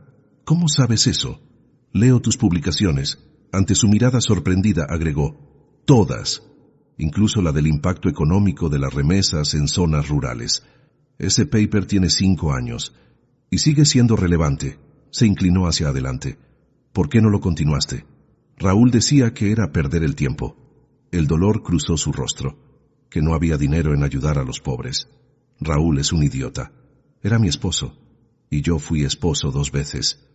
¿Cómo sabes eso? Leo tus publicaciones. Ante su mirada sorprendida agregó, todas, incluso la del impacto económico de las remesas en zonas rurales. Ese paper tiene 5 años y sigue siendo relevante. Se inclinó hacia adelante. ¿Por qué no lo continuaste? Raúl decía que era perder el tiempo. El dolor cruzó su rostro. Que no había dinero en ayudar a los pobres. Raúl es un idiota. Era mi esposo. Y yo fui esposo 2 veces.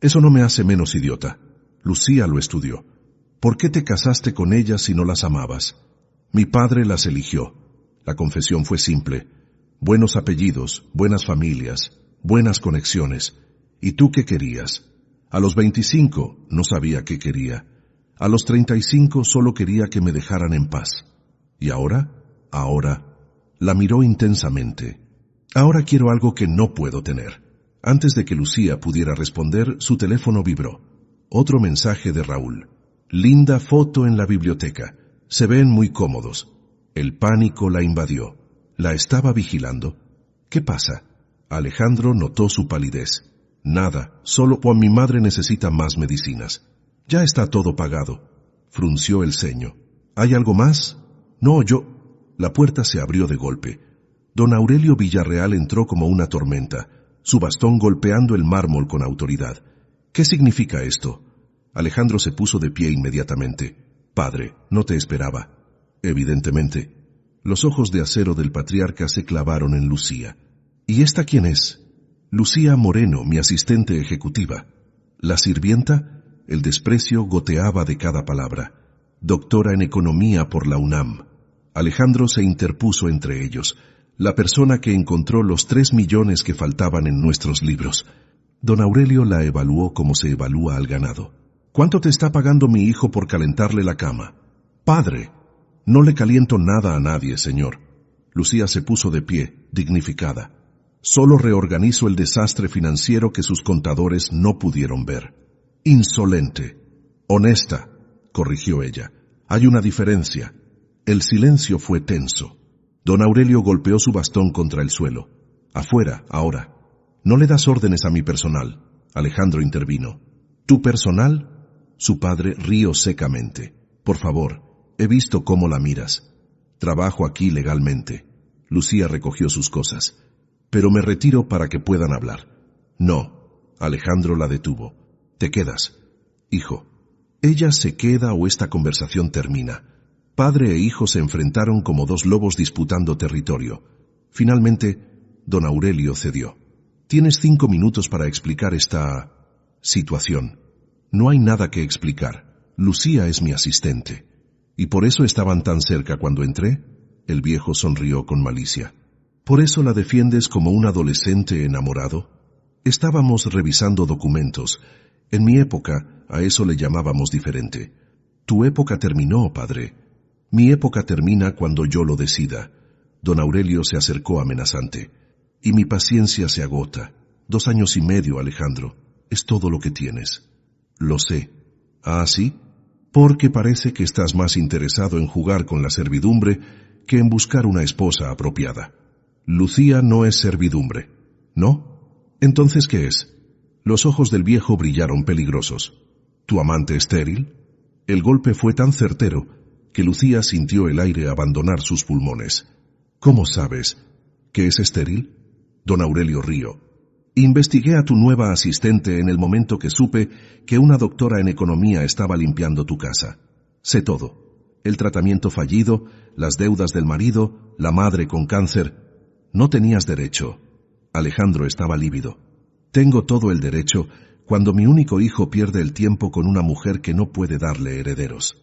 Eso no me hace menos idiota. Lucía lo estudió. ¿Por qué te casaste con ellas si no las amabas? Mi padre las eligió. La confesión fue simple. Buenos apellidos, buenas familias, buenas conexiones. ¿Y tú qué querías? A los 25 no sabía qué quería. A los 35 solo quería que me dejaran en paz. ¿Y ahora? La miró intensamente. Ahora quiero algo que no puedo tener. Antes de que Lucía pudiera responder, su teléfono vibró. Otro mensaje de Raúl. Linda foto en la biblioteca. Se ven muy cómodos. El pánico la invadió. ¿La estaba vigilando? ¿Qué pasa? Alejandro notó su palidez. Nada, solo mi madre necesita más medicinas. Ya está todo pagado. Frunció el ceño. ¿Hay algo más? No, yo... La puerta se abrió de golpe. Don Aurelio Villarreal entró como una tormenta, su bastón golpeando el mármol con autoridad. ¿Qué significa esto? Alejandro se puso de pie inmediatamente. Padre, no te esperaba. Evidentemente. Los ojos de acero del patriarca se clavaron en Lucía. ¿Y esta quién es? Lucía Moreno, mi asistente ejecutiva. ¿La sirvienta? El desprecio goteaba de cada palabra. Doctora en economía por la UNAM. Alejandro se interpuso entre ellos. La persona que encontró los 3 millones que faltaban en nuestros libros. Don Aurelio la evaluó como se evalúa al ganado. ¿Cuánto te está pagando mi hijo por calentarle la cama? Padre, no le caliento nada a nadie, señor. Lucía se puso de pie, dignificada. Solo reorganizo el desastre financiero que sus contadores no pudieron ver. Insolente. Honesta, corrigió ella. Hay una diferencia. El silencio fue tenso. Don Aurelio golpeó su bastón contra el suelo. Afuera, ahora. No le das órdenes a mi personal. Alejandro intervino. ¿Tu personal? Su padre rió secamente. Por favor, he visto cómo la miras. Trabajo aquí legalmente. Lucía recogió sus cosas. Pero me retiro para que puedan hablar. No. Alejandro la detuvo. Te quedas. Hijo. Ella se queda o esta conversación termina. Padre e hijo se enfrentaron como 2 lobos disputando territorio. Finalmente, don Aurelio cedió. Tienes 5 minutos para explicar esta situación. No hay nada que explicar. Lucía es mi asistente. ¿Y por eso estaban tan cerca cuando entré? El viejo sonrió con malicia. ¿Por eso la defiendes como un adolescente enamorado? Estábamos revisando documentos. En mi época, a eso le llamábamos diferente. Tu época terminó, padre. Mi época termina cuando yo lo decida. Don Aurelio se acercó amenazante. Y mi paciencia se agota. 2 años y medio, Alejandro. Es todo lo que tienes. Lo sé. ¿Ah, sí? Porque parece que estás más interesado en jugar con la servidumbre que en buscar una esposa apropiada. Lucía no es servidumbre. ¿No? ¿Entonces qué es? Los ojos del viejo brillaron peligrosos. ¿Tu amante estéril? El golpe fue tan certero que Lucía sintió el aire abandonar sus pulmones. ¿Cómo sabes que es estéril? Don Aurelio rió. Investigué a tu nueva asistente en el momento que supe que una doctora en economía estaba limpiando tu casa. Sé todo. El tratamiento fallido, las deudas del marido, la madre con cáncer. No tenías derecho. Alejandro estaba lívido. Tengo todo el derecho cuando mi único hijo pierde el tiempo con una mujer que no puede darle herederos.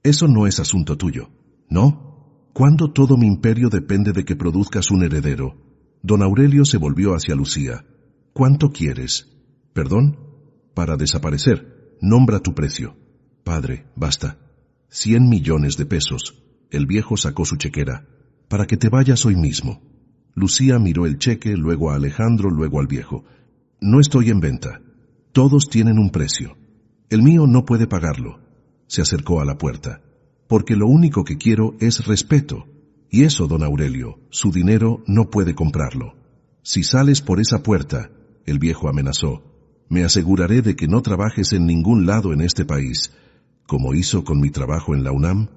Eso no es asunto tuyo, ¿no? ¿Cuándo todo mi imperio depende de que produzcas un heredero? Don Aurelio se volvió hacia Lucía. ¿Cuánto quieres? ¿Perdón? Para desaparecer. Nombra tu precio. Padre, basta. 100 millones de pesos. El viejo sacó su chequera. Para que te vayas hoy mismo. Lucía miró el cheque, luego a Alejandro, luego al viejo. No estoy en venta. Todos tienen un precio. El mío no puede pagarlo. Se acercó a la puerta. Porque lo único que quiero es respeto. Y eso, don Aurelio, su dinero no puede comprarlo. Si sales por esa puerta, el viejo amenazó, me aseguraré de que no trabajes en ningún lado en este país, como hizo con mi trabajo en la UNAM.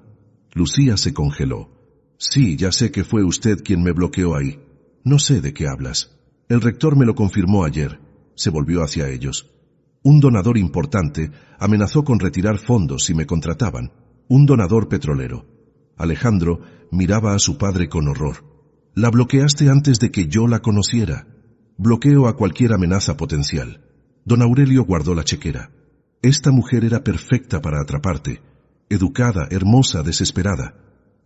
Lucía se congeló. Sí, ya sé que fue usted quien me bloqueó ahí. No sé de qué hablas. El rector me lo confirmó ayer. Se volvió hacia ellos. Un donador importante amenazó con retirar fondos si me contrataban. Un donador petrolero. Alejandro miraba a su padre con horror. La bloqueaste antes de que yo la conociera. Bloqueo a cualquier amenaza potencial. Don Aurelio guardó la chequera. Esta mujer era perfecta para atraparte. Educada, hermosa, desesperada.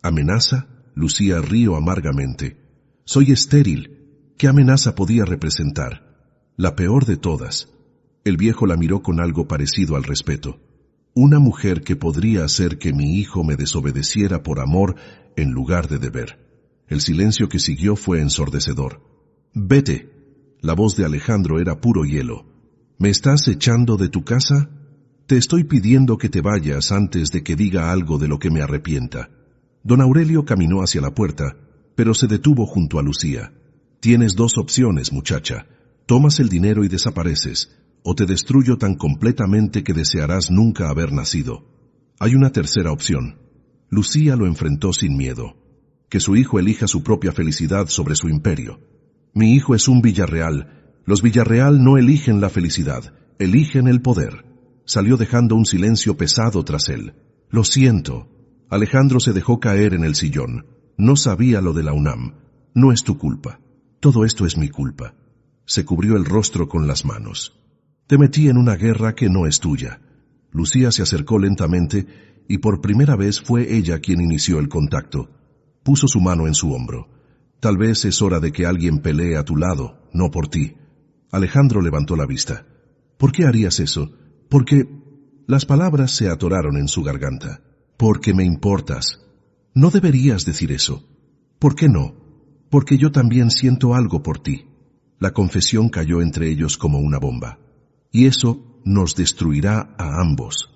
¿Amenaza? Lucía rió amargamente. Soy estéril. ¿Qué amenaza podía representar? La peor de todas. El viejo la miró con algo parecido al respeto. Una mujer que podría hacer que mi hijo me desobedeciera por amor en lugar de deber. El silencio que siguió fue ensordecedor. Vete. La voz de Alejandro era puro hielo. ¿Me estás echando de tu casa? Te estoy pidiendo que te vayas antes de que diga algo de lo que me arrepienta. Don Aurelio caminó hacia la puerta, pero se detuvo junto a Lucía. Tienes dos opciones, muchacha. Tomas el dinero y desapareces, o te destruyo tan completamente que desearás nunca haber nacido. Hay una tercera opción. Lucía lo enfrentó sin miedo. Que su hijo elija su propia felicidad sobre su imperio. Mi hijo es un Villarreal. Los Villarreal no eligen la felicidad, eligen el poder. Salió dejando un silencio pesado tras él. Lo siento. Alejandro se dejó caer en el sillón. No sabía lo de la UNAM. No es tu culpa. Todo esto es mi culpa. Se cubrió el rostro con las manos. Te metí en una guerra que no es tuya. Lucía se acercó lentamente y por primera vez fue ella quien inició el contacto. Puso su mano en su hombro. Tal vez es hora de que alguien pelee a tu lado, no por ti. Alejandro levantó la vista. ¿Por qué harías eso? Porque... Las palabras se atoraron en su garganta. Porque me importas. No deberías decir eso. ¿Por qué no? Porque yo también siento algo por ti. La confesión cayó entre ellos como una bomba. Y eso nos destruirá a ambos.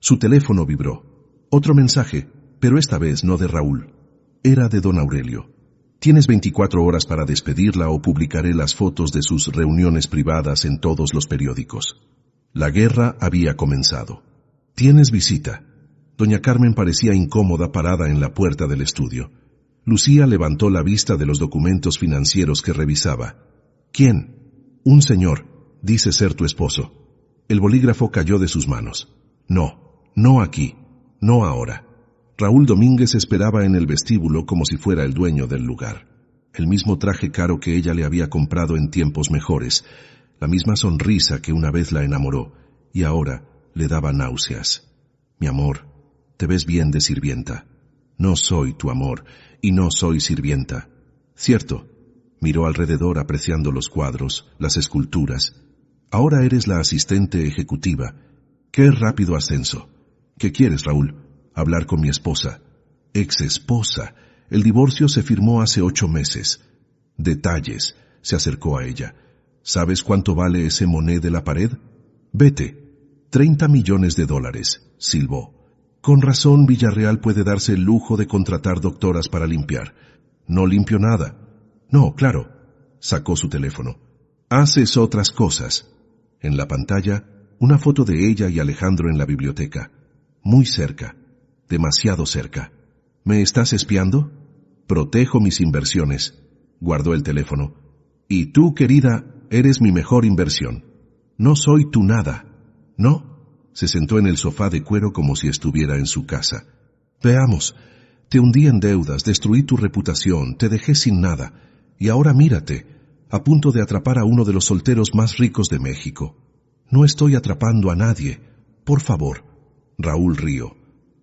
Su teléfono vibró. Otro mensaje, pero esta vez no de Raúl. Era de don Aurelio. Tienes 24 horas para despedirla o publicaré las fotos de sus reuniones privadas en todos los periódicos. La guerra había comenzado. Tienes visita. Doña Carmen parecía incómoda parada en la puerta del estudio. Lucía levantó la vista de los documentos financieros que revisaba. ¿Quién? Un señor. Dice ser tu esposo. El bolígrafo cayó de sus manos. No aquí. No ahora. Raúl Domínguez esperaba en el vestíbulo como si fuera el dueño del lugar. El mismo traje caro que ella le había comprado en tiempos mejores, la misma sonrisa que una vez la enamoró, y ahora le daba náuseas. Mi amor, te ves bien de sirvienta. No soy tu amor, y no soy sirvienta. Cierto. Miró alrededor apreciando los cuadros, las esculturas. Ahora eres la asistente ejecutiva. ¡Qué rápido ascenso! ¿Qué quieres, Raúl? Hablar con mi esposa. Ex-esposa. El divorcio se firmó hace 8 meses. Detalles. Se acercó a ella. ¿Sabes cuánto vale ese moné de la pared? Vete. $30 millones, silbó. Con razón Villarreal puede darse el lujo de contratar doctoras para limpiar. No limpio nada. No, claro. Sacó su teléfono. Haces otras cosas. En la pantalla, una foto de ella y Alejandro en la biblioteca. Muy cerca. Demasiado cerca. ¿Me estás espiando? Protejo mis inversiones. Guardó el teléfono. Y tú, querida, eres mi mejor inversión. No soy tu nada. ¿No? Se sentó en el sofá de cuero como si estuviera en su casa. Veamos. Te hundí en deudas, destruí tu reputación, te dejé sin nada. Y ahora mírate, a punto de atrapar a uno de los solteros más ricos de México. No estoy atrapando a nadie. Por favor. Raúl rió.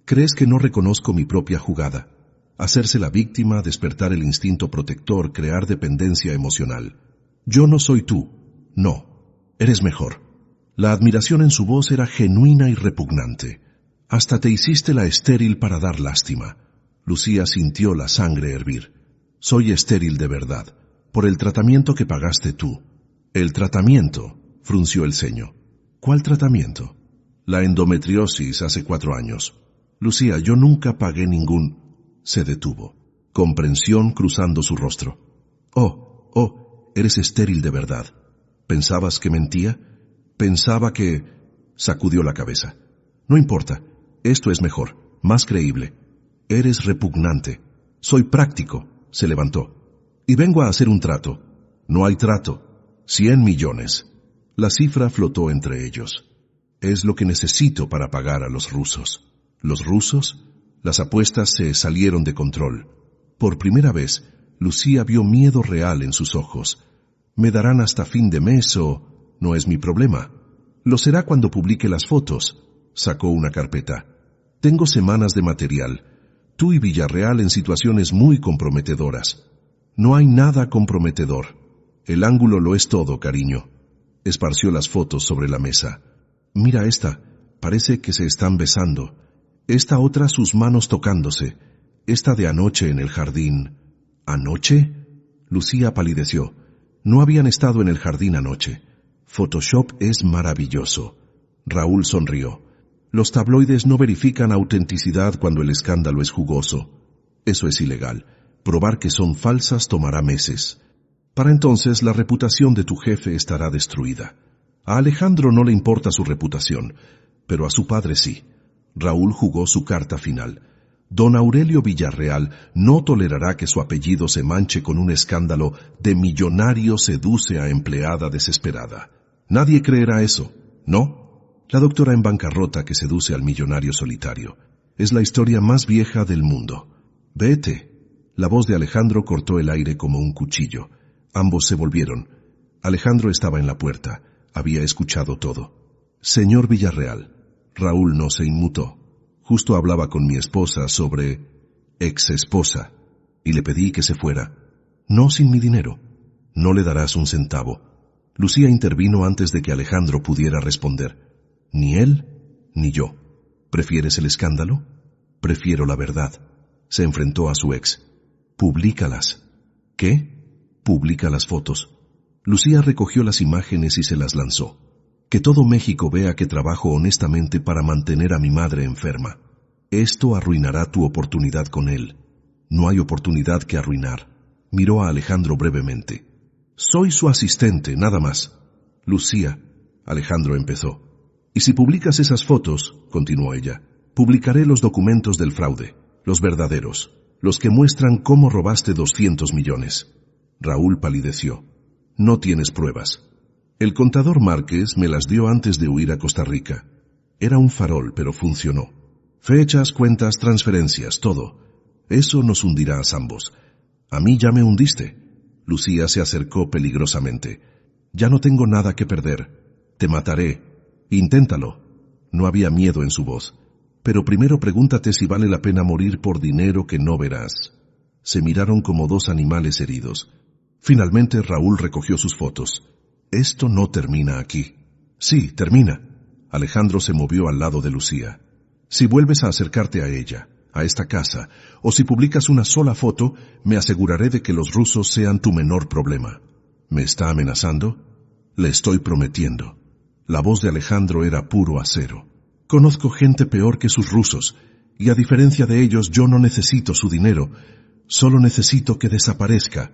¿Crees que no reconozco mi propia jugada? Hacerse la víctima, despertar el instinto protector, crear dependencia emocional. Yo no soy tú. No. Eres mejor. La admiración en su voz era genuina y repugnante. Hasta te hiciste la estéril para dar lástima. Lucía sintió la sangre hervir. Soy estéril de verdad, por el tratamiento que pagaste tú. ¿El tratamiento? Frunció el ceño. ¿Cuál tratamiento? La endometriosis hace 4 años. Lucía, yo nunca pagué ningún... Se detuvo. Comprensión cruzando su rostro. Oh, eres estéril de verdad. ¿Pensabas que mentía? Pensaba que... Sacudió la cabeza. No importa. Esto es mejor, más creíble. Eres repugnante. Soy práctico. Se levantó. Y vengo a hacer un trato. No hay trato. 100 millones. La cifra flotó entre ellos. Es lo que necesito para pagar a los rusos. ¿Los rusos? Las apuestas se salieron de control. Por primera vez, Lucía vio miedo real en sus ojos. Me darán hasta fin de mes o... No es mi problema. Lo será cuando publique las fotos. Sacó una carpeta. Tengo semanas de material. Tú y Villarreal en situaciones muy comprometedoras. No hay nada comprometedor. El ángulo lo es todo, cariño. Esparció las fotos sobre la mesa. Mira esta. Parece que se están besando. Esta otra, sus manos tocándose. Esta de anoche en el jardín. ¿Anoche? Lucía palideció. No habían estado en el jardín anoche. Photoshop es maravilloso. Raúl sonrió. Los tabloides no verifican autenticidad cuando el escándalo es jugoso. Eso es ilegal. Probar que son falsas tomará meses. Para entonces la reputación de tu jefe estará destruida. A Alejandro no le importa su reputación, pero a su padre sí. Raúl jugó su carta final. Don Aurelio Villarreal no tolerará que su apellido se manche con un escándalo de millonario seduce a empleada desesperada. Nadie creerá eso, ¿no? La doctora en bancarrota que seduce al millonario solitario. Es la historia más vieja del mundo. Vete. La voz de Alejandro cortó el aire como un cuchillo. Ambos se volvieron. Alejandro estaba en la puerta. Había escuchado todo. Señor Villarreal. Raúl no se inmutó. Justo hablaba con mi esposa sobre ex-esposa y le pedí que se fuera. No sin mi dinero. No le darás un centavo. Lucía intervino antes de que Alejandro pudiera responder. Ni él, ni yo. ¿Prefieres el escándalo? Prefiero la verdad. Se enfrentó a su ex. Publícalas. ¿Qué? Publica las fotos. Lucía recogió las imágenes y se las lanzó. Que todo México vea que trabajo honestamente para mantener a mi madre enferma. Esto arruinará tu oportunidad con él. No hay oportunidad que arruinar. Miró a Alejandro brevemente. Soy su asistente, nada más. Lucía, Alejandro empezó. Y si publicas esas fotos, continuó ella, publicaré los documentos del fraude, los verdaderos, los que muestran cómo robaste 200 millones. Raúl palideció. No tienes pruebas. El contador Márquez me las dio antes de huir a Costa Rica. Era un farol, pero funcionó. Fechas, cuentas, transferencias, todo. Eso nos hundirá a ambos. A mí ya me hundiste. Lucía se acercó peligrosamente. Ya no tengo nada que perder. Te mataré. Inténtalo. No había miedo en su voz. Pero primero pregúntate si vale la pena morir por dinero que no verás. Se miraron como dos animales heridos. Finalmente Raúl recogió sus fotos. Esto no termina aquí. Sí, termina. Alejandro se movió al lado de Lucía. Si vuelves a acercarte a ella, a esta casa, o si publicas una sola foto, me aseguraré de que los rusos sean tu menor problema. ¿Me está amenazando? Le estoy prometiendo. La voz de Alejandro era puro acero. Conozco gente peor que sus rusos, y a diferencia de ellos yo no necesito su dinero, solo necesito que desaparezca.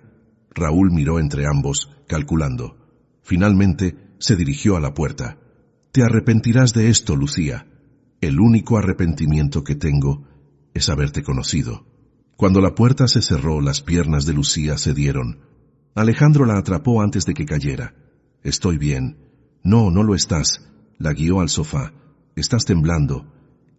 Raúl miró entre ambos, calculando. Finalmente se dirigió a la puerta. Te arrepentirás de esto, Lucía. El único arrepentimiento que tengo es haberte conocido. Cuando la puerta se cerró, las piernas de Lucía cedieron. Alejandro la atrapó antes de que cayera. Estoy bien. No, no lo estás. La guió al sofá. Estás temblando.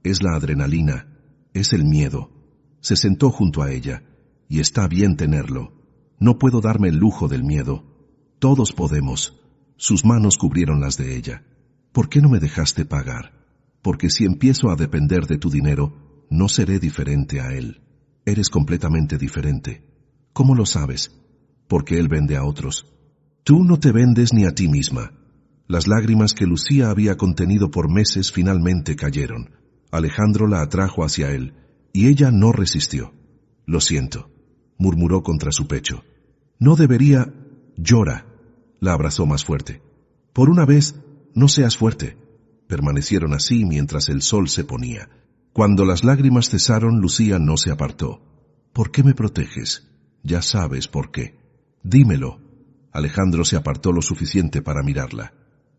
Es la adrenalina. Es el miedo. Se sentó junto a ella. Y está bien tenerlo. No puedo darme el lujo del miedo. Todos podemos. Sus manos cubrieron las de ella. ¿Por qué no me dejaste pagar? Porque si empiezo a depender de tu dinero, no seré diferente a él. Eres completamente diferente. ¿Cómo lo sabes? Porque él vende a otros. Tú no te vendes ni a ti misma. Las lágrimas que Lucía había contenido por meses finalmente cayeron. Alejandro la atrajo hacia él, y ella no resistió. Lo siento, murmuró contra su pecho. No debería... Llora. La abrazó más fuerte. Por una vez, no seas fuerte. Permanecieron así mientras el sol se ponía. Cuando las lágrimas cesaron, Lucía no se apartó. ¿Por qué me proteges? Ya sabes por qué. Dímelo. Alejandro se apartó lo suficiente para mirarla.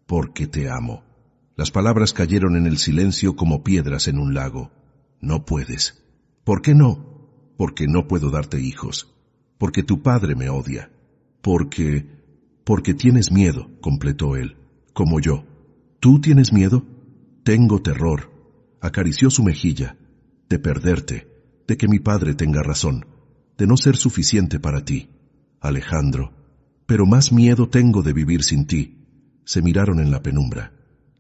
Porque te amo. Las palabras cayeron en el silencio como piedras en un lago. No puedes. ¿Por qué no? Porque no puedo darte hijos. Porque tu padre me odia. Porque tienes miedo, completó él, como yo. ¿Tú tienes miedo? Tengo terror. Acarició su mejilla. De perderte, de que mi padre tenga razón, de no ser suficiente para ti. Alejandro, pero más miedo tengo de vivir sin ti. Se miraron en la penumbra.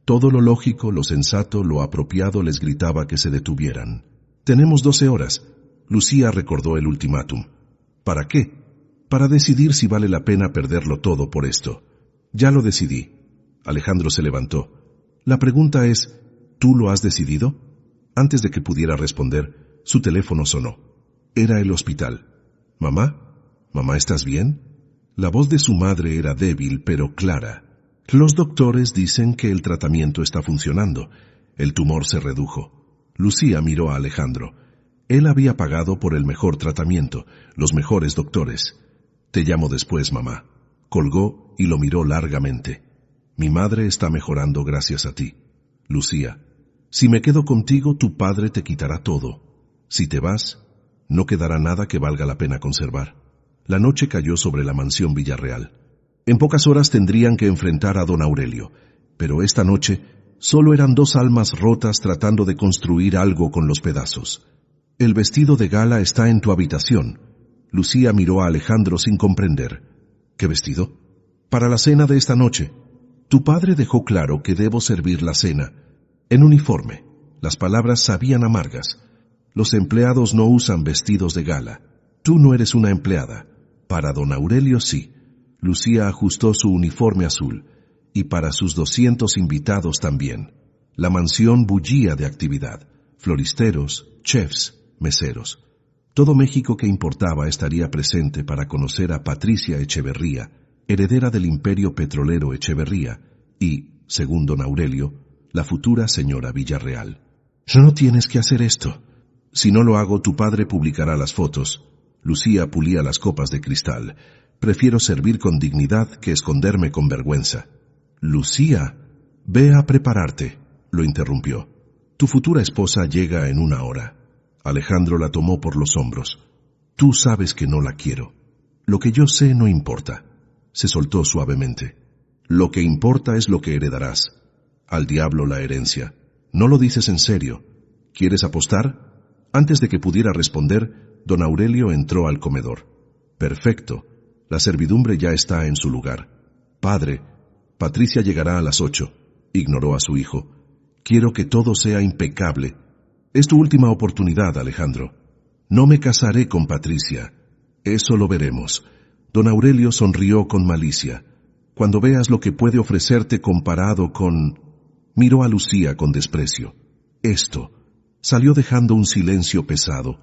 Todo lo lógico, lo sensato, lo apropiado les gritaba que se detuvieran. Tenemos 12 horas. Lucía recordó el ultimátum. ¿Para qué? Para decidir si vale la pena perderlo todo por esto. Ya lo decidí. Alejandro se levantó. La pregunta es, ¿tú lo has decidido? Antes de que pudiera responder, su teléfono sonó. Era el hospital. ¿Mamá? ¿Mamá, estás bien? La voz de su madre era débil, pero clara. Los doctores dicen que el tratamiento está funcionando. El tumor se redujo. Lucía miró a Alejandro. Él había pagado por el mejor tratamiento, los mejores doctores. Te llamo después, mamá. Colgó y lo miró largamente. Mi madre está mejorando gracias a ti. Lucía, si me quedo contigo, tu padre te quitará todo. Si te vas, no quedará nada que valga la pena conservar. La noche cayó sobre la mansión Villarreal. En pocas horas tendrían que enfrentar a don Aurelio, pero esta noche solo eran 2 almas rotas tratando de construir algo con los pedazos. El vestido de gala está en tu habitación. Lucía miró a Alejandro sin comprender. ¿Qué vestido? Para la cena de esta noche. Tu padre dejó claro que debo servir la cena. En uniforme. Las palabras sabían amargas. Los empleados no usan vestidos de gala. Tú no eres una empleada. Para don Aurelio sí. Lucía ajustó su uniforme azul. Y para sus 200 invitados también. La mansión bullía de actividad. Floristeros, chefs, meseros. Todo México que importaba estaría presente para conocer a Patricia Echeverría, heredera del imperio petrolero Echeverría, y, según don Aurelio, la futura señora Villarreal. No tienes que hacer esto. Si no lo hago, tu padre publicará las fotos. Lucía pulía las copas de cristal. Prefiero servir con dignidad que esconderme con vergüenza. Lucía, ve a prepararte, lo interrumpió. Tu futura esposa llega en 1 hora. Alejandro la tomó por los hombros. Tú sabes que no la quiero. Lo que yo sé no importa. Se soltó suavemente. Lo que importa es lo que heredarás. Al diablo la herencia. ¿No lo dices en serio? ¿Quieres apostar? Antes de que pudiera responder, don Aurelio entró al comedor. Perfecto. La servidumbre ya está en su lugar. Padre, Patricia llegará a las 8. Ignoró a su hijo. Quiero que todo sea impecable. Es tu última oportunidad, Alejandro. No me casaré con Patricia. Eso lo veremos. Don Aurelio sonrió con malicia. Cuando veas lo que puede ofrecerte comparado con... Miró a Lucía con desprecio. Esto. Salió dejando un silencio pesado.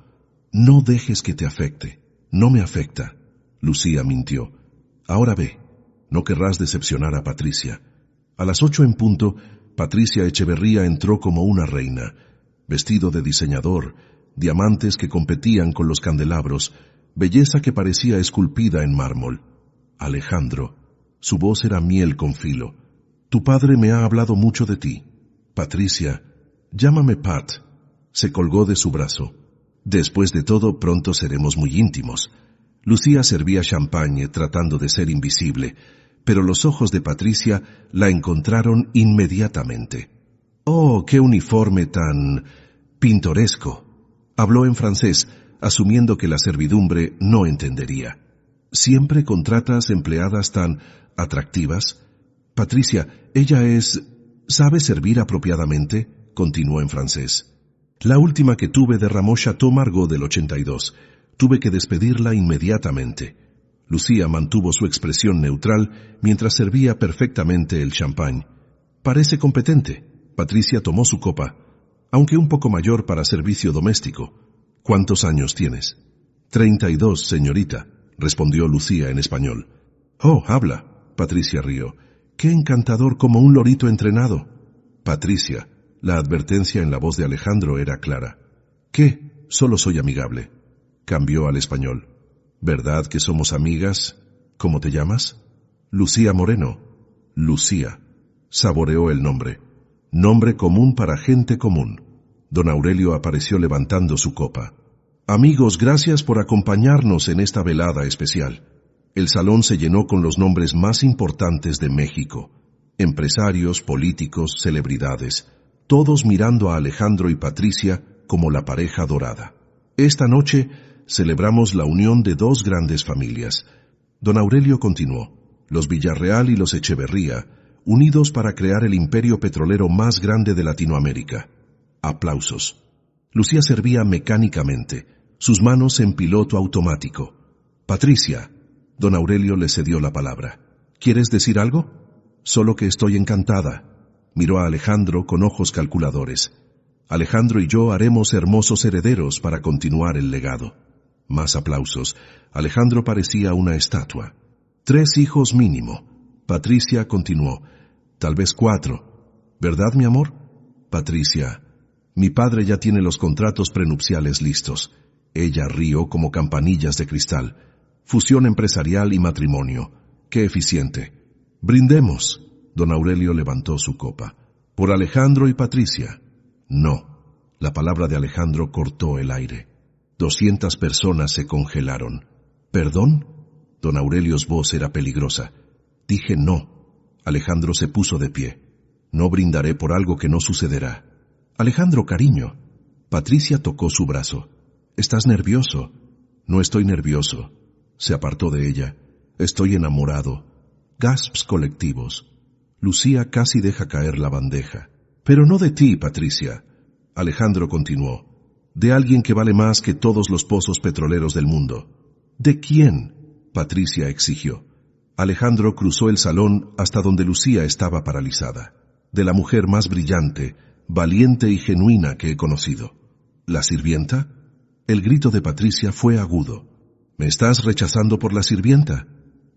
No dejes que te afecte. No me afecta. Lucía mintió. Ahora ve. No querrás decepcionar a Patricia. A las 8 en punto, Patricia Echeverría entró como una reina. Vestido de diseñador, diamantes que competían con los candelabros, belleza que parecía esculpida en mármol. Alejandro, su voz era miel con filo. Tu padre me ha hablado mucho de ti. Patricia, llámame Pat. Se colgó de su brazo. Después de todo, pronto seremos muy íntimos. Lucía servía champagne tratando de ser invisible, pero los ojos de Patricia la encontraron inmediatamente. «Oh, qué uniforme tan pintoresco», habló en francés, asumiendo que la servidumbre no entendería. «¿Siempre contratas empleadas tan atractivas?» «Patricia, ella es... ¿sabe servir apropiadamente?» continuó en francés. «La última que tuve derramó Chateau Margaux del 82. Tuve que despedirla inmediatamente». Lucía mantuvo su expresión neutral mientras servía perfectamente el champán. «Parece competente». Patricia tomó su copa, aunque un poco mayor para servicio doméstico. «¿Cuántos años tienes?» 32, señorita», respondió Lucía en español. «Oh, habla», Patricia rió. «Qué encantador, como un lorito entrenado». «Patricia», la advertencia en la voz de Alejandro era clara. «¿Qué? Solo soy amigable». Cambió al español. «¿Verdad que somos amigas? ¿Cómo te llamas?» «Lucía Moreno». «Lucía». Saboreó el nombre. Nombre común para gente común. Don Aurelio apareció levantando su copa. «Amigos, gracias por acompañarnos en esta velada especial». El salón se llenó con los nombres más importantes de México. Empresarios, políticos, celebridades, todos mirando a Alejandro y Patricia como la pareja dorada. Esta noche celebramos la unión de 2 grandes familias. Don Aurelio continuó. los Villarreal y los Echeverría, unidos para crear el imperio petrolero más grande de Latinoamérica. Aplausos. Lucía servía mecánicamente, sus manos en piloto automático. Patricia. Don Aurelio le cedió la palabra. ¿Quieres decir algo? Solo que estoy encantada. Miró a Alejandro con ojos calculadores. Alejandro y yo haremos hermosos herederos para continuar el legado. Más aplausos. Alejandro parecía una estatua. 3 hijos mínimo. Patricia continuó. Tal vez 4. ¿Verdad, mi amor? Patricia. Mi padre ya tiene los contratos prenupciales listos. Ella rió como campanillas de cristal. Fusión empresarial y matrimonio. ¡Qué eficiente! Brindemos. Don Aurelio levantó su copa. Por Alejandro y Patricia. No. La palabra de Alejandro cortó el aire. 200 personas se congelaron. ¿Perdón? Don Aurelio's voz era peligrosa. Dije no. Alejandro se puso de pie. No brindaré por algo que no sucederá. Alejandro, cariño. Patricia tocó su brazo. ¿Estás nervioso? No estoy nervioso. Se apartó de ella. Estoy enamorado. Gasps colectivos. Lucía casi deja caer la bandeja. Pero no de ti, Patricia. Alejandro continuó. De alguien que vale más que todos los pozos petroleros del mundo. ¿De quién? Patricia exigió. Alejandro cruzó el salón hasta donde Lucía estaba paralizada. De la mujer más brillante, valiente y genuina que he conocido. ¿La sirvienta? El grito de Patricia fue agudo. ¿Me estás rechazando por la sirvienta?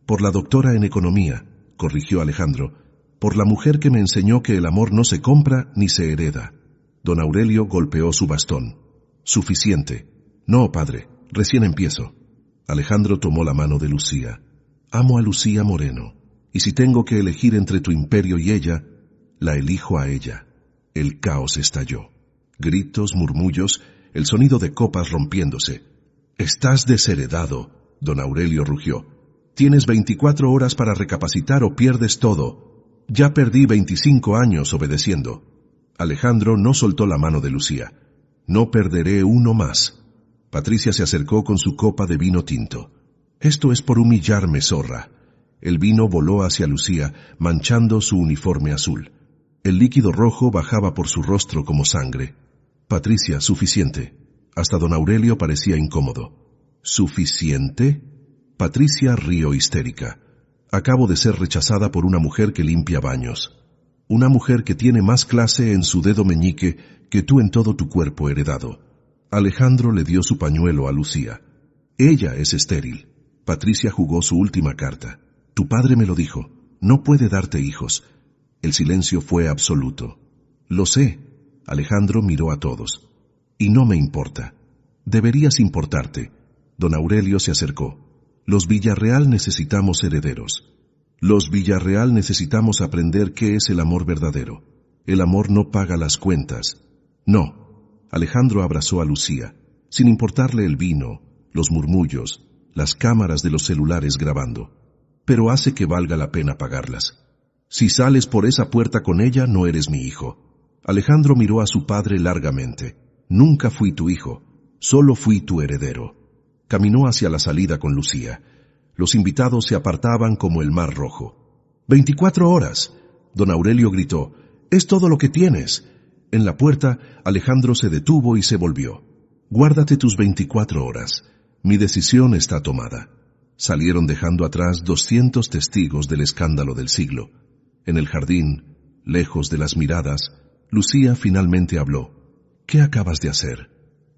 Por la doctora en economía, corrigió Alejandro. Por la mujer que me enseñó que el amor no se compra ni se hereda. Don Aurelio golpeó su bastón. Suficiente. No, padre, recién empiezo. Alejandro tomó la mano de Lucía. Amo a Lucía Moreno, y si tengo que elegir entre tu imperio y ella, la elijo a ella. El caos estalló. Gritos, murmullos, el sonido de copas rompiéndose. Estás desheredado, don Aurelio rugió. Tienes 24 horas para recapacitar o pierdes todo. Ya perdí 25 años obedeciendo. Alejandro no soltó la mano de Lucía. No perderé uno más. Patricia se acercó con su copa de vino tinto. Esto es por humillarme, zorra. El vino voló hacia Lucía, manchando su uniforme azul. El líquido rojo bajaba por su rostro como sangre. Patricia, suficiente. Hasta don Aurelio parecía incómodo. ¿Suficiente? Patricia rió histérica. Acabo de ser rechazada por una mujer que limpia baños. Una mujer que tiene más clase en su dedo meñique que tú en todo tu cuerpo heredado. Alejandro le dio su pañuelo a Lucía. Ella es estéril. Patricia jugó su última carta. Tu padre me lo dijo. No puede darte hijos. El silencio fue absoluto. Lo sé. Alejandro miró a todos. Y no me importa. Deberías importarte. Don Aurelio se acercó. Los Villarreal necesitamos herederos. Los Villarreal necesitamos aprender qué es el amor verdadero. El amor no paga las cuentas. No. Alejandro abrazó a Lucía, sin importarle el vino, los murmullos, las cámaras de los celulares grabando. Pero hace que valga la pena pagarlas. Si sales por esa puerta con ella, no eres mi hijo. Alejandro miró a su padre largamente. Nunca fui tu hijo, solo fui tu heredero. Caminó hacia la salida con Lucía. Los invitados se apartaban como el mar rojo. 24 horas. Don Aurelio gritó. Es todo lo que tienes. En la puerta, Alejandro se detuvo y se volvió. Guárdate tus 24 horas. Mi decisión está tomada. Salieron dejando atrás 200 testigos del escándalo del siglo. En el jardín, lejos de las miradas, Lucía finalmente habló. ¿Qué acabas de hacer?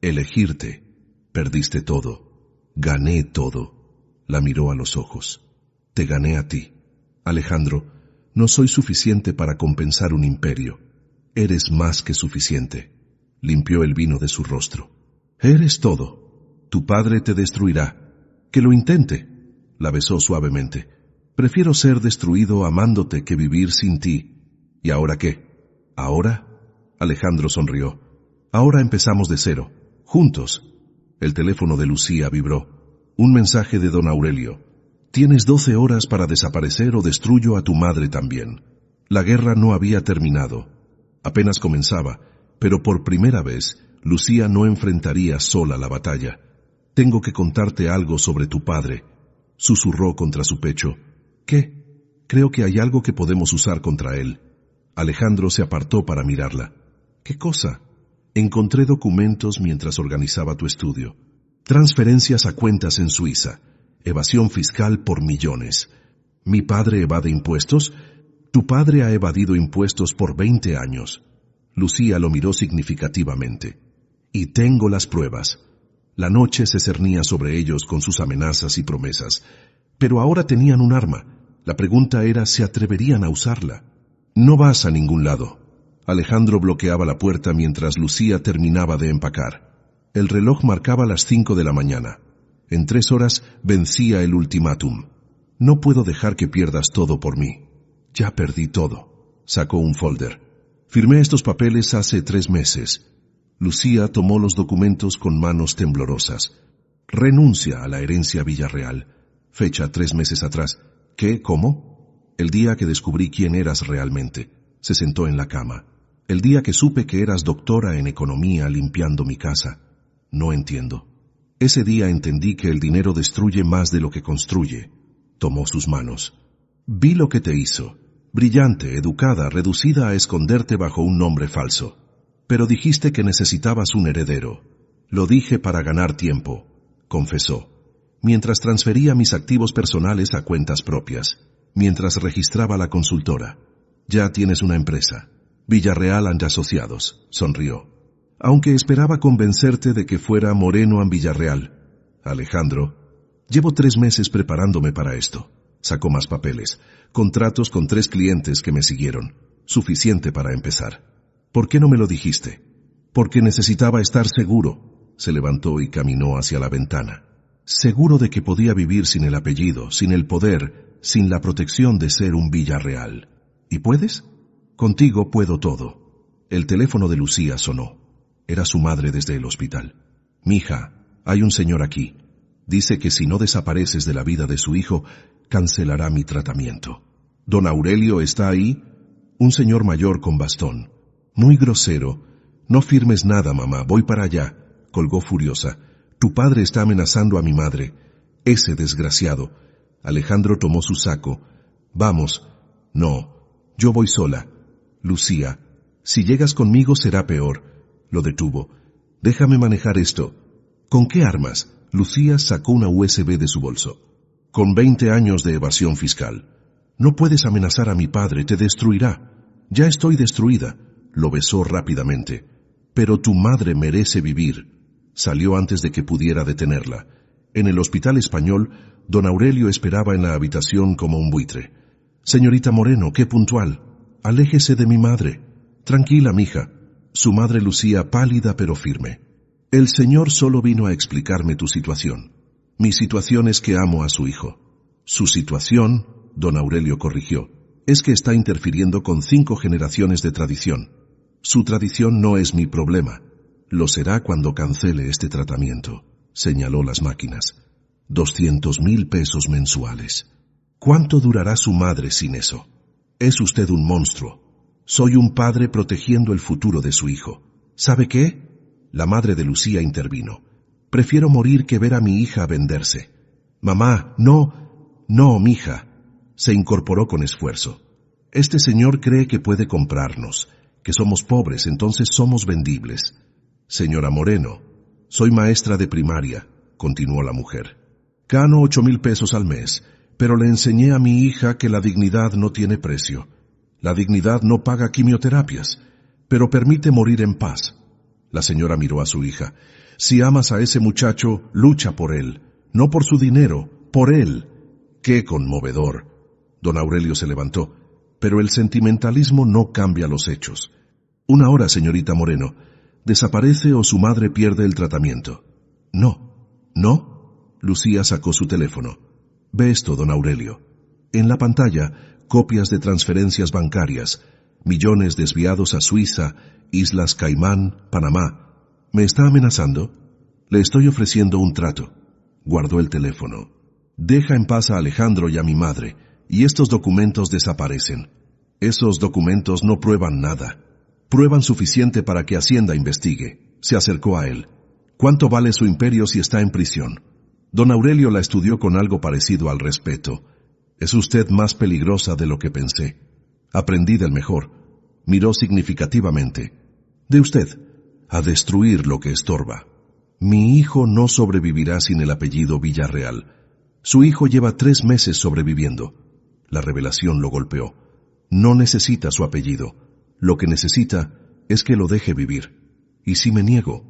Elegirte. Perdiste todo. Gané todo. La miró a los ojos. Te gané a ti. Alejandro, no soy suficiente para compensar un imperio. Eres más que suficiente. Limpió el vino de su rostro. Eres todo. Tu padre te destruirá. Que lo intente. La besó suavemente. Prefiero ser destruido amándote que vivir sin ti. ¿Y ahora qué? ¿Ahora? Alejandro sonrió. Ahora empezamos de cero. Juntos. El teléfono de Lucía vibró. Un mensaje de don Aurelio. Tienes 12 horas para desaparecer o destruyo a tu madre también. La guerra no había terminado. Apenas comenzaba, pero por primera vez, Lucía no enfrentaría sola la batalla. Tengo que contarte algo sobre tu padre. Susurró contra su pecho. ¿Qué? Creo que hay algo que podemos usar contra él. Alejandro se apartó para mirarla. ¿Qué cosa? Encontré documentos mientras organizaba tu estudio. Transferencias a cuentas en Suiza. Evasión fiscal por millones. ¿Mi padre evade impuestos? Tu padre ha evadido impuestos por 20 años. Lucía lo miró significativamente. Y tengo las pruebas. La noche se cernía sobre ellos con sus amenazas y promesas. Pero ahora tenían un arma. La pregunta era, ¿se atreverían a usarla? No vas a ningún lado. Alejandro bloqueaba la puerta mientras Lucía terminaba de empacar. El reloj marcaba las 5 de la mañana. En 3 horas vencía el ultimátum. No puedo dejar que pierdas todo por mí. Ya perdí todo. Sacó un folder. Firmé estos papeles hace 3 meses. Lucía tomó los documentos con manos temblorosas. Renuncia a la herencia Villarreal. Fecha 3 meses atrás. ¿Qué? ¿Cómo? El día que descubrí quién eras realmente. Se sentó en la cama. El día que supe que eras doctora en economía limpiando mi casa. No entiendo. Ese día entendí que el dinero destruye más de lo que construye. Tomó sus manos. Vi lo que te hizo. Brillante, educada, reducida a esconderte bajo un nombre falso. Pero dijiste que necesitabas un heredero. Lo dije para ganar tiempo, confesó, mientras transfería mis activos personales a cuentas propias, mientras registraba la consultora. Ya tienes una empresa. Villarreal and Asociados, sonrió. Aunque esperaba convencerte de que fuera Moreno and Villarreal. Alejandro, llevo 3 meses preparándome para esto. Sacó más papeles, contratos con 3 clientes que me siguieron. Suficiente para empezar. ¿Por qué no me lo dijiste? Porque necesitaba estar seguro. Se levantó y caminó hacia la ventana. Seguro de que podía vivir sin el apellido, sin el poder, sin la protección de ser un Villarreal. ¿Y puedes? Contigo puedo todo. El teléfono de Lucía sonó. Era su madre desde el hospital. Mija, hay un señor aquí. Dice que si no desapareces de la vida de su hijo, cancelará mi tratamiento. ¿Don Aurelio está ahí? Un señor mayor con bastón. Muy grosero. No firmes nada, mamá, voy para allá. Colgó furiosa. Tu padre está amenazando a mi madre. Ese desgraciado. Alejandro tomó su saco. Vamos. No, yo voy sola. Lucía, si llegas conmigo será peor. Lo detuvo. Déjame manejar esto. ¿Con qué armas? Lucía sacó una USB de su bolso. Con 20 años de evasión fiscal. No puedes amenazar a mi padre, te destruirá. Ya estoy destruida. Lo besó rápidamente. Pero tu madre merece vivir. Salió antes de que pudiera detenerla. En el hospital español, don Aurelio esperaba en la habitación como un buitre. Señorita Moreno, qué puntual. Aléjese de mi madre. Tranquila, mija. Su madre lucía pálida pero firme. El señor solo vino a explicarme tu situación. Mi situación es que amo a su hijo. Su situación, don Aurelio corrigió, es que está interfiriendo con 5 generaciones de tradición. Su tradición no es mi problema. Lo será cuando cancele este tratamiento, señaló las máquinas. 200,000 pesos mensuales. ¿Cuánto durará su madre sin eso? Es usted un monstruo. Soy un padre protegiendo el futuro de su hijo. ¿Sabe qué? La madre de Lucía intervino. Prefiero morir que ver a mi hija venderse. Mamá, no, mija. Se incorporó con esfuerzo. Este señor cree que puede comprarnos, que somos pobres, entonces somos vendibles. Señora Moreno, soy maestra de primaria, continuó la mujer. Gano 8,000 pesos al mes, pero le enseñé a mi hija que la dignidad no tiene precio. La dignidad no paga quimioterapias, pero permite morir en paz. La señora miró a su hija. Si amas a ese muchacho, lucha por él, no por su dinero, por él. ¡Qué conmovedor! Don Aurelio se levantó, pero el sentimentalismo no cambia los hechos. Una hora, señorita Moreno. ¿Desaparece o su madre pierde el tratamiento? No. Lucía sacó su teléfono. Ve esto, don Aurelio. En la pantalla, copias de transferencias bancarias, millones desviados a Suiza, Islas Caimán, Panamá. ¿Me está amenazando? Le estoy ofreciendo un trato. Guardó el teléfono. Deja en paz a Alejandro y a mi madre, y estos documentos desaparecen. Esos documentos no prueban nada. Prueban suficiente para que Hacienda investigue. Se acercó a él. ¿Cuánto vale su imperio si está en prisión? Don Aurelio la estudió con algo parecido al respeto. Es usted más peligrosa de lo que pensé. Aprendí del mejor. Miró significativamente. De usted, a destruir lo que estorba. Mi hijo no sobrevivirá sin el apellido Villarreal. Su hijo lleva 3 meses sobreviviendo. La revelación lo golpeó. No necesita su apellido. Lo que necesita es que lo deje vivir. ¿Y si me niego?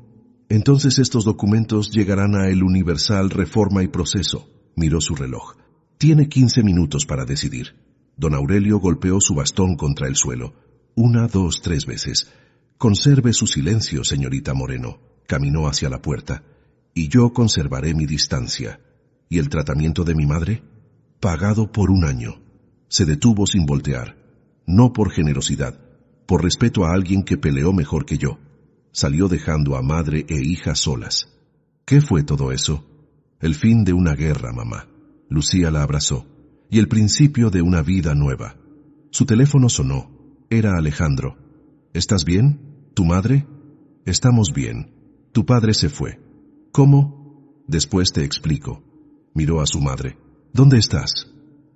Entonces estos documentos llegarán a El Universal, Reforma y Proceso. Miró su reloj. Tiene 15 minutos para decidir. Don Aurelio golpeó su bastón contra el suelo. 1, 2, 3 veces. Conserve su silencio, señorita Moreno. Caminó hacia la puerta. Y yo conservaré mi distancia. ¿Y el tratamiento de mi madre? Pagado por 1 año. Se detuvo sin voltear. No por generosidad, por respeto a alguien que peleó mejor que yo. Salió dejando a madre e hija solas. ¿Qué fue todo eso? El fin de una guerra, mamá. Lucía la abrazó. Y el principio de una vida nueva. Su teléfono sonó. Era Alejandro. ¿Estás bien? ¿Tu madre? Estamos bien. Tu padre se fue. ¿Cómo? Después te explico. Miró a su madre. ¿Dónde estás?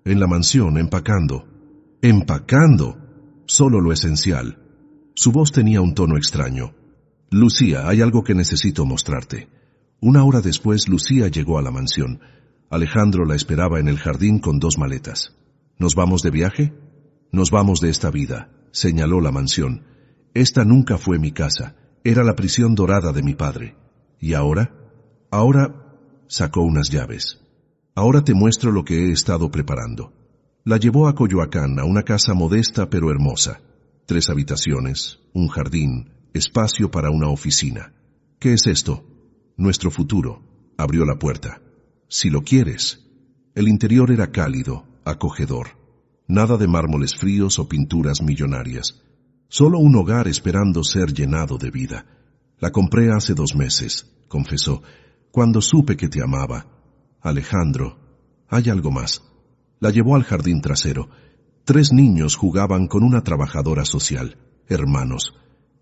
En la mansión, empacando. ¿Empacando? Solo lo esencial. Su voz tenía un tono extraño. Lucía, hay algo que necesito mostrarte. 1 hora después, Lucía llegó a la mansión. Alejandro la esperaba en el jardín con 2 maletas. ¿Nos vamos de viaje? Nos vamos de esta vida, señaló la mansión. Esta nunca fue mi casa. Era la prisión dorada de mi padre. ¿Y ahora? Ahora sacó unas llaves. Ahora te muestro lo que he estado preparando. La llevó a Coyoacán, a una casa modesta pero hermosa. 3 habitaciones, un jardín, espacio para una oficina. ¿Qué es esto? Nuestro futuro. Abrió la puerta. Si lo quieres. El interior era cálido, acogedor. Nada de mármoles fríos o pinturas millonarias. Solo un hogar esperando ser llenado de vida. La compré hace 2 meses, confesó, cuando supe que te amaba. Alejandro, hay algo más. La llevó al jardín trasero. 3 niños jugaban con una trabajadora social, hermanos.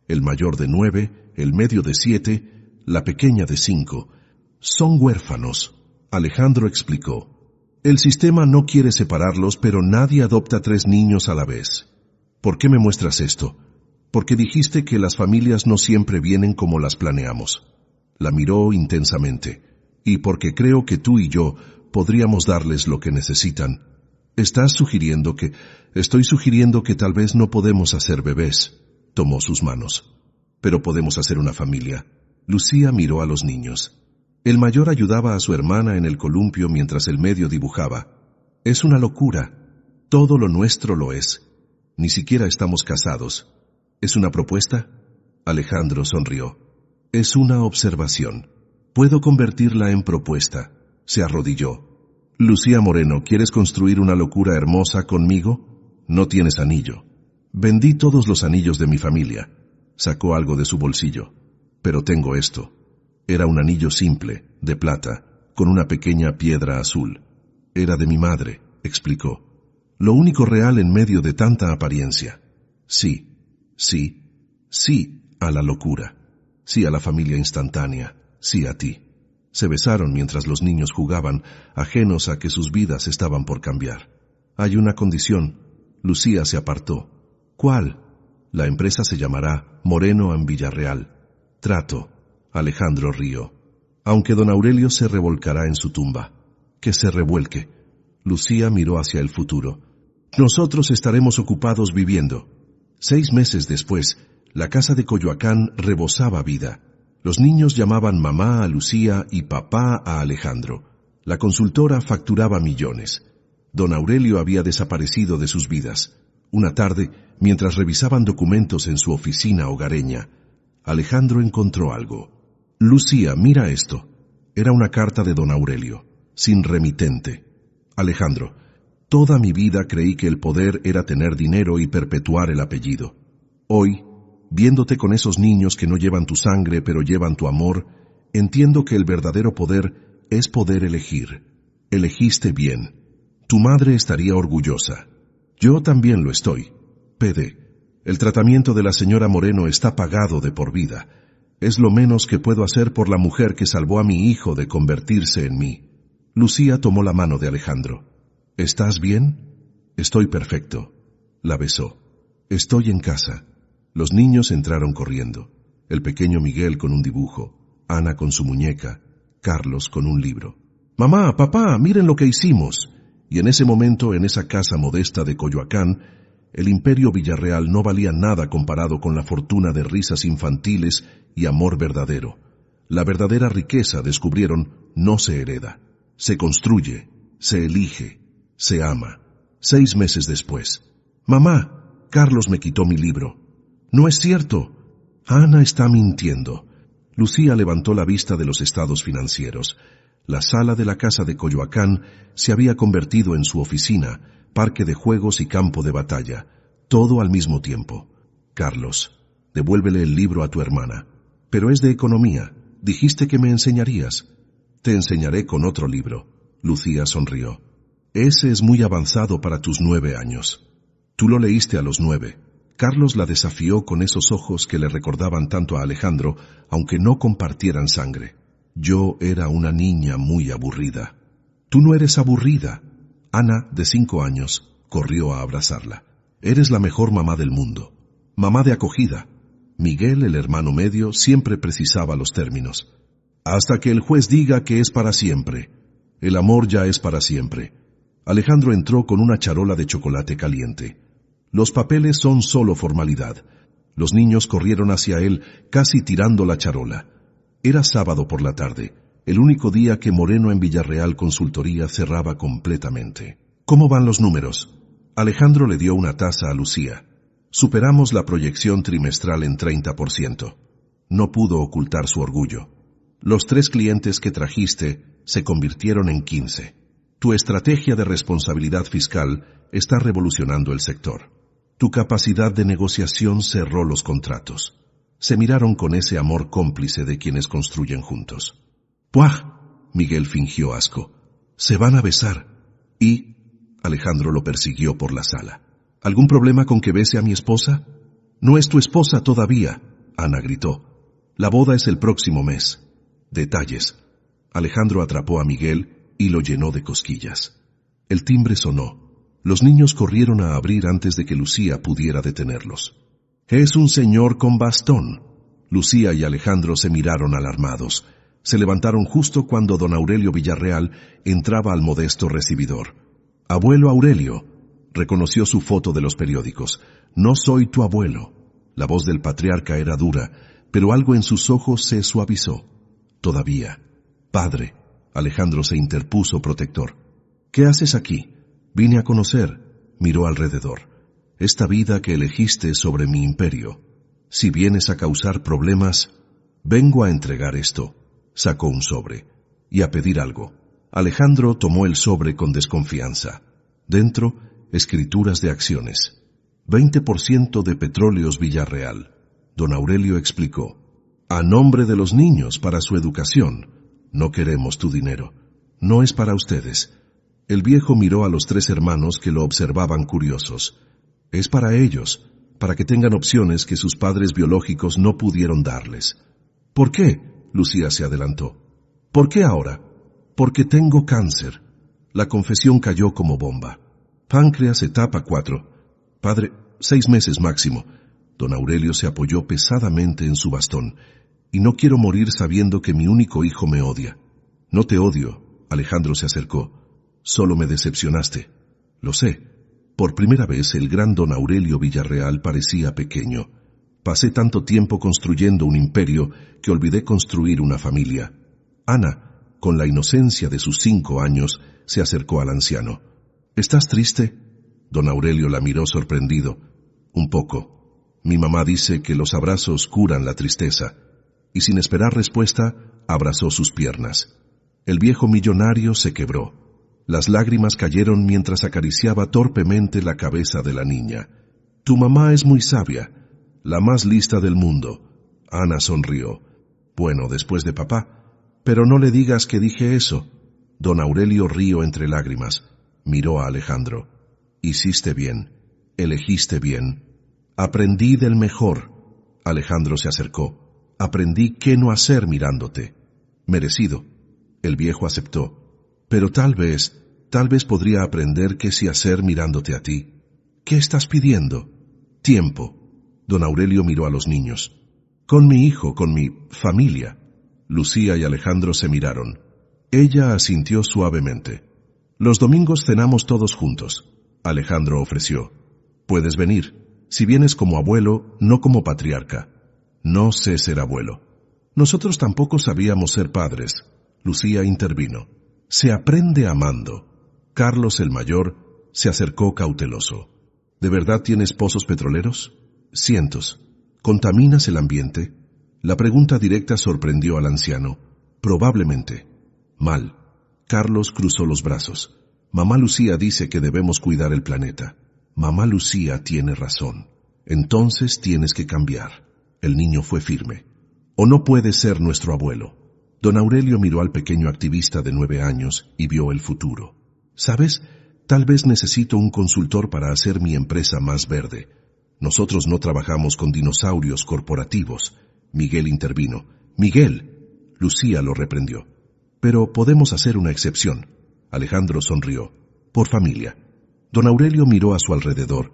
El mayor de 9, el medio de 7, la pequeña de 5. Son huérfanos, Alejandro explicó. El sistema no quiere separarlos, pero nadie adopta 3 niños a la vez. ¿Por qué me muestras esto? Porque dijiste que las familias no siempre vienen como las planeamos. La miró intensamente. Y porque creo que tú y yo podríamos darles lo que necesitan. Estoy sugiriendo que tal vez no podemos hacer bebés. Tomó sus manos. Pero podemos hacer una familia. Lucía miró a los niños. El mayor ayudaba a su hermana en el columpio mientras el medio dibujaba. Es una locura. Todo lo nuestro lo es. Ni siquiera estamos casados. ¿Es una propuesta? Alejandro sonrió. Es una observación. Puedo convertirla en propuesta. Se arrodilló. Lucía Moreno, ¿quieres construir una locura hermosa conmigo? No tienes anillo. Vendí todos los anillos de mi familia. Sacó algo de su bolsillo. Pero tengo esto. Era un anillo simple, de plata, con una pequeña piedra azul. Era de mi madre, explicó. Lo único real en medio de tanta apariencia. Sí, sí, sí a la locura. Sí a la familia instantánea. Sí a ti. Se besaron mientras los niños jugaban, ajenos a que sus vidas estaban por cambiar. Hay una condición. Lucía se apartó. ¿Cuál? La empresa se llamará Moreno en Villarreal. Trato. Alejandro rió. Aunque don Aurelio se revolcará en su tumba. Que se revuelque. Lucía miró hacia el futuro. Nosotros estaremos ocupados viviendo. 6 meses después, la casa de Coyoacán rebosaba vida. Los niños llamaban mamá a Lucía y papá a Alejandro. La consultora facturaba millones. Don Aurelio había desaparecido de sus vidas. Una tarde, mientras revisaban documentos en su oficina hogareña, Alejandro encontró algo. Lucía, mira esto. Era una carta de don Aurelio, sin remitente. Alejandro, toda mi vida creí que el poder era tener dinero y perpetuar el apellido. Hoy, viéndote con esos niños que no llevan tu sangre pero llevan tu amor, entiendo que el verdadero poder es poder elegir. Elegiste bien. Tu madre estaría orgullosa. Yo también lo estoy. PD, el tratamiento de la señora Moreno está pagado de por vida. Es lo menos que puedo hacer por la mujer que salvó a mi hijo de convertirse en mí. Lucía tomó la mano de Alejandro. ¿Estás bien? Estoy perfecto. La besó. Estoy en casa. Los niños entraron corriendo. El pequeño Miguel con un dibujo, Ana con su muñeca, Carlos con un libro. «Mamá, papá, miren lo que hicimos». Y en ese momento, en esa casa modesta de Coyoacán, el imperio Villarreal no valía nada comparado con la fortuna de risas infantiles y amor verdadero. La verdadera riqueza, descubrieron, no se hereda. Se construye, se elige, se ama. 6 meses después. «Mamá, Carlos me quitó mi libro». «No es cierto». «Ana está mintiendo». Lucía levantó la vista de los estados financieros. La sala de la casa de Coyoacán se había convertido en su oficina, parque de juegos y campo de batalla, todo al mismo tiempo. «Carlos, devuélvele el libro a tu hermana». «Pero es de economía. Dijiste que me enseñarías». «Te enseñaré con otro libro». Lucía sonrió. «Ese es muy avanzado para tus 9 años. Tú lo leíste a los 9». Carlos la desafió con esos ojos que le recordaban tanto a Alejandro, aunque no compartieran sangre. «Yo era una niña muy aburrida». «Tú no eres aburrida». Ana, de 5 años, corrió a abrazarla. «Eres la mejor mamá del mundo. Mamá de acogida». Miguel, el hermano medio, siempre precisaba los términos. «Hasta que el juez diga que es para siempre. El amor ya es para siempre». Alejandro entró con una charola de chocolate caliente. «Los papeles son solo formalidad». Los niños corrieron hacia él, casi tirando la charola. Era sábado por la tarde, el único día que Moreno en Villarreal Consultoría cerraba completamente. «¿Cómo van los números?» Alejandro le dio una taza a Lucía. «Superamos la proyección trimestral en 30%. No pudo ocultar su orgullo. «Los 3 clientes que trajiste se convirtieron en 15. Tu estrategia de responsabilidad fiscal está revolucionando el sector. Tu capacidad de negociación cerró los contratos». Se miraron con ese amor cómplice de quienes construyen juntos. «¡Puaj!», Miguel fingió asco. «Se van a besar». «¿Y?» Alejandro lo persiguió por la sala. «¿Algún problema con que bese a mi esposa?» «No es tu esposa todavía», Ana gritó. «La boda es el próximo mes». «Detalles». Alejandro atrapó a Miguel y lo llenó de cosquillas. El timbre sonó. Los niños corrieron a abrir antes de que Lucía pudiera detenerlos. «Es un señor con bastón». Lucía y Alejandro se miraron alarmados. Se levantaron justo cuando don Aurelio Villarreal entraba al modesto recibidor. «Abuelo Aurelio», reconoció su foto de los periódicos. «No soy tu abuelo». La voz del patriarca era dura, pero algo en sus ojos se suavizó. «Todavía». «Padre», Alejandro se interpuso protector. «¿Qué haces aquí?» «Vine a conocer». Miró alrededor. «Esta vida que elegiste sobre mi imperio. Si vienes a causar problemas, vengo a entregar esto». Sacó un sobre. «Y a pedir algo». Alejandro tomó el sobre con desconfianza. Dentro, escrituras de acciones. 20% de Petróleos Villarreal. Don Aurelio explicó. «A nombre de los niños, para su educación. No queremos tu dinero. No es para ustedes». El viejo miró a los 3 hermanos que lo observaban curiosos. «Es para ellos, para que tengan opciones que sus padres biológicos no pudieron darles». «¿Por qué?», Lucía se adelantó. «¿Por qué ahora?» «Porque tengo cáncer». La confesión cayó como bomba. «Páncreas etapa 4. Padre, 6 meses máximo». Don Aurelio se apoyó pesadamente en su bastón. «Y no quiero morir sabiendo que mi único hijo me odia». «No te odio», Alejandro se acercó. «Solo me decepcionaste». «Lo sé». Por primera vez el gran don Aurelio Villarreal parecía pequeño. «Pasé tanto tiempo construyendo un imperio que olvidé construir una familia». Ana, con la inocencia de sus 5 años, se acercó al anciano. «¿Estás triste?» Don Aurelio la miró sorprendido. «Un poco. Mi mamá dice que los abrazos curan la tristeza». Y sin esperar respuesta, abrazó sus piernas. El viejo millonario se quebró. Las lágrimas cayeron mientras acariciaba torpemente la cabeza de la niña. «Tu mamá es muy sabia, la más lista del mundo». Ana sonrió. «Bueno, después de papá. Pero no le digas que dije eso». Don Aurelio rió entre lágrimas. Miró a Alejandro. «Hiciste bien. Elegiste bien. Aprendí del mejor». Alejandro se acercó. «Aprendí qué no hacer mirándote». «Merecido». El viejo aceptó. «Pero tal vez Tal vez podría aprender qué sí hacer mirándote a ti. ¿Qué estás pidiendo? Tiempo. Don Aurelio miró a los niños. Con mi hijo, con mi familia. Lucía y Alejandro se miraron. Ella asintió suavemente. Los domingos cenamos todos juntos. Alejandro ofreció. Puedes venir. Si vienes como abuelo, no como patriarca. No sé ser abuelo. Nosotros tampoco sabíamos ser padres. Lucía intervino. Se aprende amando. Carlos el mayor se acercó cauteloso. ¿De verdad tienes pozos petroleros? Cientos. ¿Contaminas el ambiente? La pregunta directa sorprendió al anciano. Probablemente. Mal. Carlos cruzó los brazos. Mamá Lucía dice que debemos cuidar el planeta. Mamá Lucía tiene razón. Entonces tienes que cambiar. El niño fue firme. O no puedes ser nuestro abuelo. Don Aurelio miró al pequeño activista de 9 años y vio el futuro. ¿Sabes? Tal vez necesito un consultor para hacer mi empresa más verde. Nosotros no trabajamos con dinosaurios corporativos. Miguel intervino. Miguel. Lucía lo reprendió. Pero podemos hacer una excepción. Alejandro sonrió. Por familia. Don Aurelio miró a su alrededor.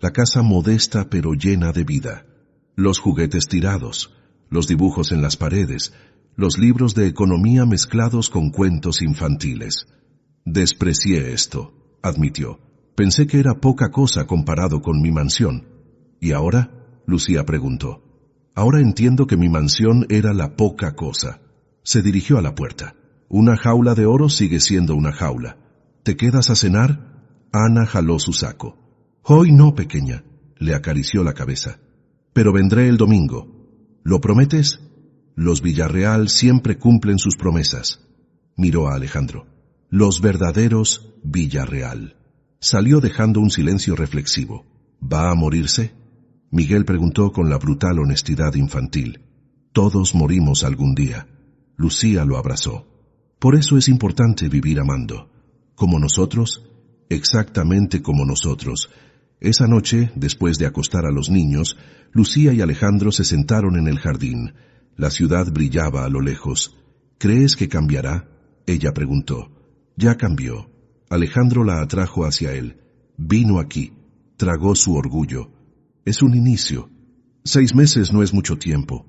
La casa modesta pero llena de vida. Los juguetes tirados, los dibujos en las paredes, los libros de economía mezclados con cuentos infantiles. Desprecié esto, admitió. Pensé que era poca cosa comparado con mi mansión. ¿Y ahora? Lucía preguntó. Ahora entiendo que mi mansión era la poca cosa. Se dirigió a la puerta. Una jaula de oro sigue siendo una jaula. ¿Te quedas a cenar? Ana jaló su saco. Hoy no, pequeña, le acarició la cabeza. Pero vendré el domingo. ¿Lo prometes? Los Villarreal siempre cumplen sus promesas. Miró a Alejandro. Los verdaderos Villarreal. Salió dejando un silencio reflexivo. ¿Va a morirse? Miguel preguntó con la brutal honestidad infantil. Todos morimos algún día. Lucía lo abrazó. Por eso es importante vivir amando. Como nosotros, exactamente como nosotros. Esa noche, después de acostar a los niños, Lucía y Alejandro se sentaron en el jardín. La ciudad brillaba a lo lejos. ¿Crees que cambiará? Ella preguntó. Ya cambió. Alejandro la atrajo hacia él. Vino aquí. Tragó su orgullo. Es un inicio. 6 meses no es mucho tiempo.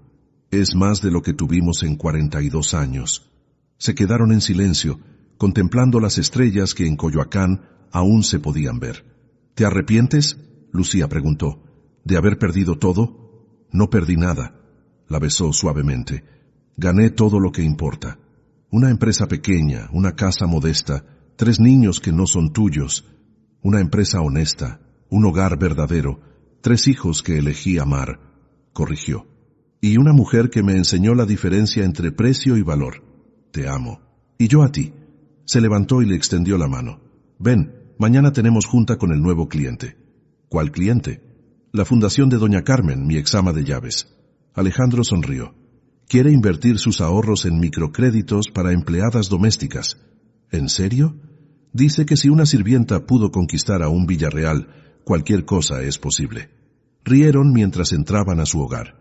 Es más de lo que tuvimos en 42 años. Se quedaron en silencio, contemplando las estrellas que en Coyoacán aún se podían ver. ¿Te arrepientes? Lucía preguntó. ¿De haber perdido todo? No perdí nada. La besó suavemente. Gané todo lo que importa. Una empresa pequeña, una casa modesta, 3 niños que no son tuyos, una empresa honesta, un hogar verdadero, 3 hijos que elegí amar, corrigió. Y una mujer que me enseñó la diferencia entre precio y valor. Te amo. Y yo a ti. Se levantó y le extendió la mano. Ven, mañana tenemos junta con el nuevo cliente. ¿Cuál cliente? La fundación de doña Carmen, mi exama de llaves. Alejandro sonrió. Quiere invertir sus ahorros en microcréditos para empleadas domésticas. ¿En serio? Dice que si una sirvienta pudo conquistar a un Villarreal, cualquier cosa es posible. Rieron mientras entraban a su hogar.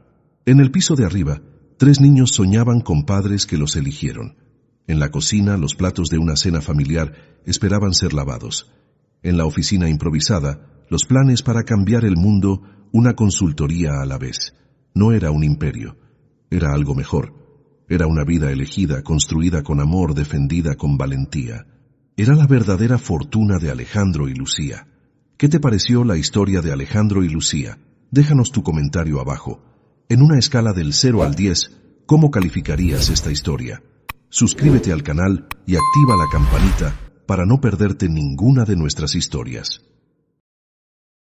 En el piso de arriba, 3 niños soñaban con padres que los eligieron. En la cocina, los platos de una cena familiar esperaban ser lavados. En la oficina improvisada, los planes para cambiar el mundo, una consultoría a la vez. No era un imperio. Era algo mejor. Era una vida elegida, construida con amor, defendida con valentía. Era la verdadera fortuna de Alejandro y Lucía. ¿Qué te pareció la historia de Alejandro y Lucía? Déjanos tu comentario abajo. En una escala del 0 al 10, ¿cómo calificarías esta historia? Suscríbete al canal y activa la campanita para no perderte ninguna de nuestras historias.